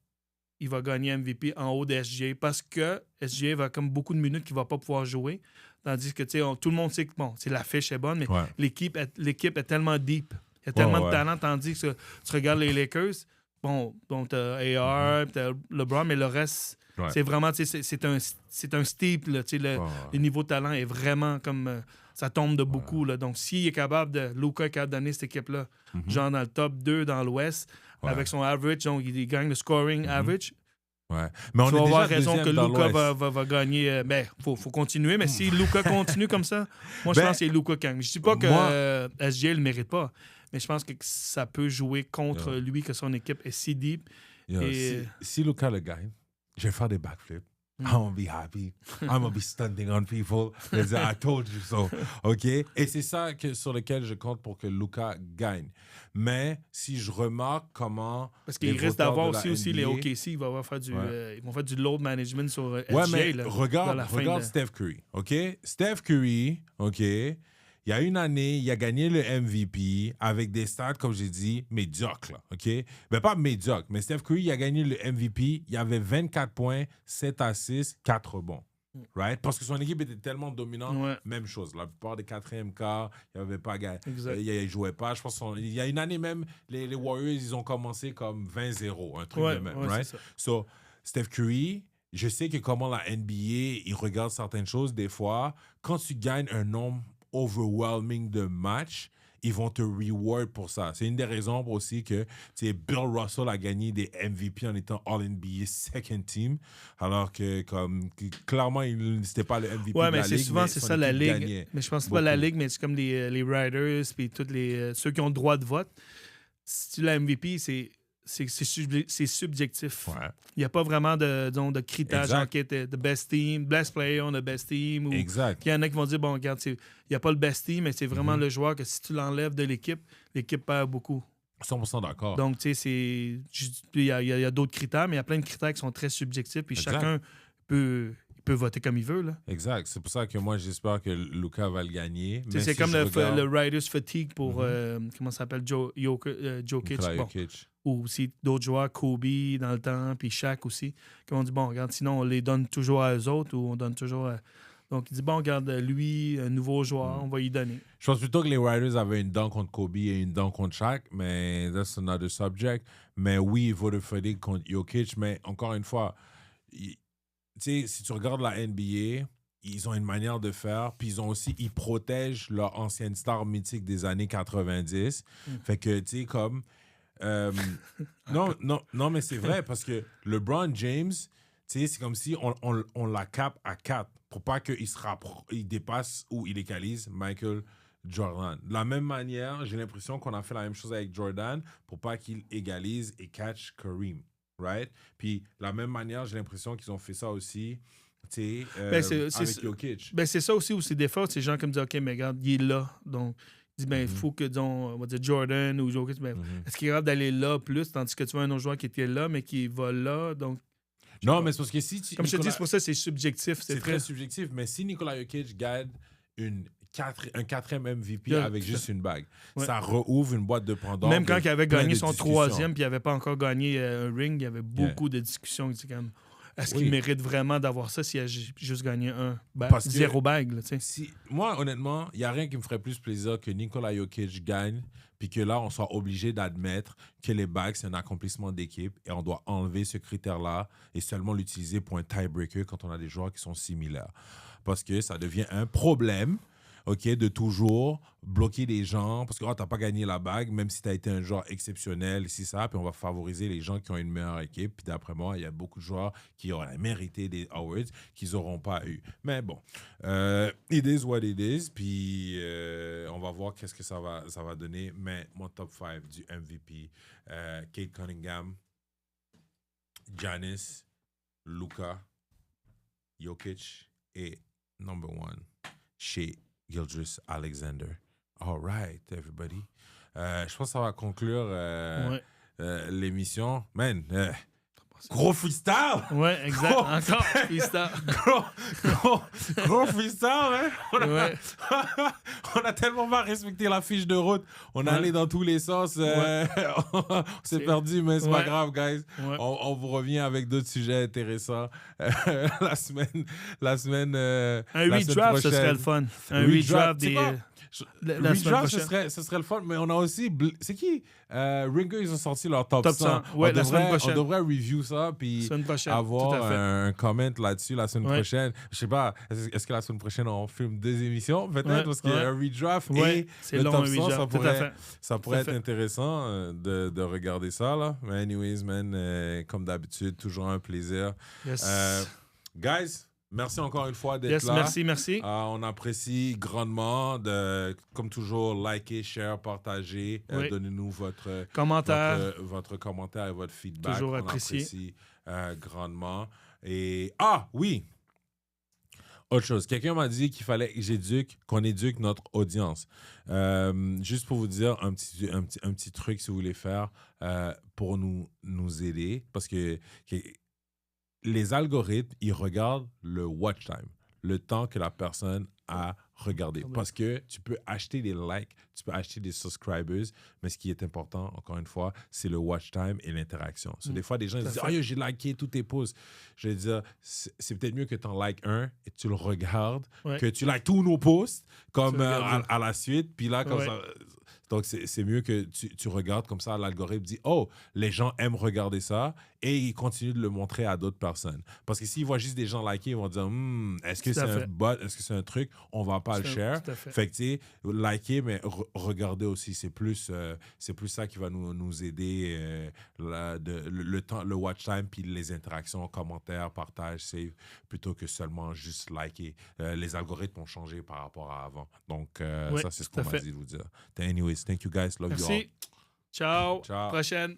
gagner MVP en haut de SGA parce que SGA va comme beaucoup de minutes qu'il va pas pouvoir jouer. Tandis que, tu sais, tout le monde sait que, bon, la fiche est bonne, mais Ouais. l'équipe est tellement deep. Il y a tellement ouais. de talent, tandis que tu regardes les Lakers, bon, t'as AR, t'as LeBron, mais le reste, Ouais. c'est vraiment, tu sais, c'est un steep, là, tu sais, Ouais. le niveau de talent est vraiment comme, ça tombe de beaucoup, là. Donc, s'il est capable Luka est capable d'amener cette équipe-là, Mhm. genre dans le top 2 dans l'Ouest, Ouais. avec son average, donc il gagne le scoring average, Ouais. Mais on tu est vas déjà avoir raison que deuxième dans Luka l'Ouest. va gagner. Ben, faut continuer, mais si Luka continue comme ça, moi, je Ben, pense que c'est Luka qui gagne. Je dis pas que moi- SGA le mérite pas, mais je pense que ça peut jouer contre Yeah. lui, que son équipe est si deep. Yo, Et- si Luka le gagne, je vais faire des backflips. I'm gonna be happy. I'm gonna be stunting on people. Let's say, I told you so. OK? Et c'est ça sur lequel je compte pour que Luka gagne. Mais si je remarque comment. Parce les qu'il risque voteurs d'avoir de la aussi les NBA OKC, ils vont faire du load management sur Ouais, SGA. mais là, dans regarde, la fin regarde de- Steph Curry, OK? Steph Curry, OK? Il y a une année, il a gagné le MVP avec des stats, comme j'ai dit, médiocres, là, OK? Ben, pas médiocres, mais Steph Curry, il a gagné le MVP, il avait 24 points, 7 assists, 4 rebonds, right? Parce que son équipe était tellement dominante, Ouais. même chose. La plupart des quatrièmes quarts, il n'avait pas gagné. Exact. Il jouait pas. Je pense il y a une année même, les Warriors, ils ont commencé comme 20-0, un truc Ouais, de même, ouais, right? c'est ça. So, Steph Curry, je sais que comment la NBA, il regarde certaines choses des fois. Quand tu gagnes un nombre overwhelming de matchs, ils vont te reward pour ça. C'est une des raisons aussi que Bill Russell a gagné des MVP en étant All-NBA Second Team, alors que clairement, c'était pas le MVP Ouais, de mais la c'est Ligue, souvent, mais c'est son ça la équipe Ligue. gagnait Mais je pense que c'est pas la beaucoup. Ligue, mais c'est comme les Riders, puis tous ceux qui ont le droit de vote. Si tu l'as MVP, c'est subjectif. Ouais. Il n'y a pas vraiment de critères, Exact. genre qui était the best team, best player on the best team. Ou Exact. il y en a qui vont dire, bon, regarde, il n'y a pas le best team, mais c'est vraiment le joueur que si tu l'enlèves de l'équipe perd beaucoup. 100% d'accord. Donc, tu sais, il y a d'autres critères, mais il y a plein de critères qui sont très subjectifs, puis Exact. chacun peut voter comme il veut, là. Exact. C'est pour ça que moi, j'espère que Luka va le gagner. Tu sais, Mais c'est si comme je regarde le Riders Fatigue pour, comment ça s'appelle, Jokic. Nikola Bon. Jokic. Ou aussi d'autres joueurs, Kobe dans le temps, puis Shaq aussi, qui ont dit, bon, regarde, sinon on les donne toujours à eux autres ou on donne toujours à... Donc, il dit, bon, regarde, lui, un nouveau joueur, on va y donner. Je pense plutôt que les Riders avaient une dent contre Kobe et une dent contre Shaq, mais that's another subject. Mais oui, il faut le faire contre Jokic, mais encore une fois, tu sais, si tu regardes la NBA, ils ont une manière de faire, puis ils protègent leur ancienne star mythique des années 90. Fait que, tu sais, comme... non, mais c'est vrai, parce que LeBron James, tu sais, c'est comme si on la cape à 4 pour pas qu'il il dépasse ou il égalise Michael Jordan. De la même manière, j'ai l'impression qu'on a fait la même chose avec Jordan pour pas qu'il égalise et catch Kareem, right? Puis, de la même manière, j'ai l'impression qu'ils ont fait ça aussi, tu sais, avec Jokic. Ben, c'est ça aussi des fois, ces gens comme disent, OK, mais regarde, il est là. Donc, il dit, ben, il faut que, disons, on va dire Jordan ou Jokic, ben, est-ce qu'il est capable d'aller là plus, tandis que tu vois un autre joueur qui était là, mais qui va là, donc... Non, mais c'est parce que si tu... Comme je te dis, c'est pour ça que c'est subjectif. C'est très subjectif, mais si Nikola Jokic gagne un quatrième MVP Yeah, avec juste une bague, ouais. ça rouvre une boîte de Pandore. Même quand il avait plein gagné de son discussions. troisième puis il n'avait pas encore gagné un ring, il y avait beaucoup de discussions. Comme, est-ce qu'il mérite vraiment d'avoir ça s'il a juste gagné un? Zéro bague, là, tu sais. Moi, honnêtement, il n'y a rien qui me ferait plus plaisir que Nikola Jokic gagne puis que là, on soit obligé d'admettre que les bagues, c'est un accomplissement d'équipe et on doit enlever ce critère-là et seulement l'utiliser pour un tiebreaker quand on a des joueurs qui sont similaires. Parce que ça devient un problème, OK, de toujours bloquer les gens parce que tu n'as pas gagné la bague, même si tu as été un joueur exceptionnel, ici, ça, puis on va favoriser les gens qui ont une meilleure équipe. Puis d'après moi, il y a beaucoup de joueurs qui auraient mérité des awards qu'ils n'auront pas eu. Mais bon, it is what it is. Puis on va voir qu'est-ce que ça va donner. Mais mon top 5 du MVP, Kate Cunningham, Giannis, Luka, Jokic et number 1, Shai Gilgeous-Alexander. All right, everybody. Je pense que ça va conclure l'émission. Man, gros freestyle! Ouais, exact. Encore freestyle. Gros freestyle, hein? On a tellement pas respecté la fiche de route. On est allé dans tous les sens. On s'est perdu, mais c'est pas grave, guys. Ouais. On vous revient avec d'autres sujets intéressants la semaine un redraft, ce serait le fun. Un redraft des... La redraft, ce serait le fun, mais on a aussi... C'est qui? Ringo, ils ont sorti leur top 100. Ouais, la semaine prochaine. On devrait review ça, puis avoir un comment là-dessus la semaine prochaine. Je sais pas, est-ce que la semaine prochaine, on filme 2 émissions, peut-être? Parce qu'il y a un redraft et le top 100, ça pourrait être intéressant de regarder ça, là. Mais anyways, man, comme d'habitude, toujours un plaisir. Yes. Guys, merci encore une fois d'être là. Merci. On apprécie grandement comme toujours, liker, share, partager. Donnez-nous votre commentaire et votre feedback. Toujours on apprécie grandement. Et oui! Autre chose, quelqu'un m'a dit qu'il fallait qu'on éduque notre audience. Juste pour vous dire un petit truc si vous voulez faire pour nous aider, parce que les algorithmes, ils regardent le watch time, le temps que la personne a regardé. Parce que tu peux acheter des likes, tu peux acheter des subscribers, mais ce qui est important, encore une fois, c'est le watch time et l'interaction. Des fois, des gens disent « Ah, j'ai liké tous tes posts. » Je vais dire, c'est peut-être mieux que tu en likes un et tu le regardes, que tu likes tous nos posts comme à la suite. Puis là, comme ça... Donc, c'est mieux que tu regardes comme ça, l'algorithme dit « Oh, les gens aiment regarder ça » et il continue de le montrer à d'autres personnes. Parce que s'ils voient juste des gens liker, ils vont dire « Est-ce que c'est un bot? Est-ce que c'est un truc? On va pas le share. » Fait que, tu sais, liker, mais regarder aussi. C'est plus ça qui va nous aider, le temps, le watch time, puis les interactions, commentaires, partage, save, plutôt que seulement juste liker. Les algorithmes ont changé par rapport à avant. Donc, ça, c'est ce qu'on m'a dit de vous dire. Anyways, thank you guys. Love you all. Ciao. Prochaine.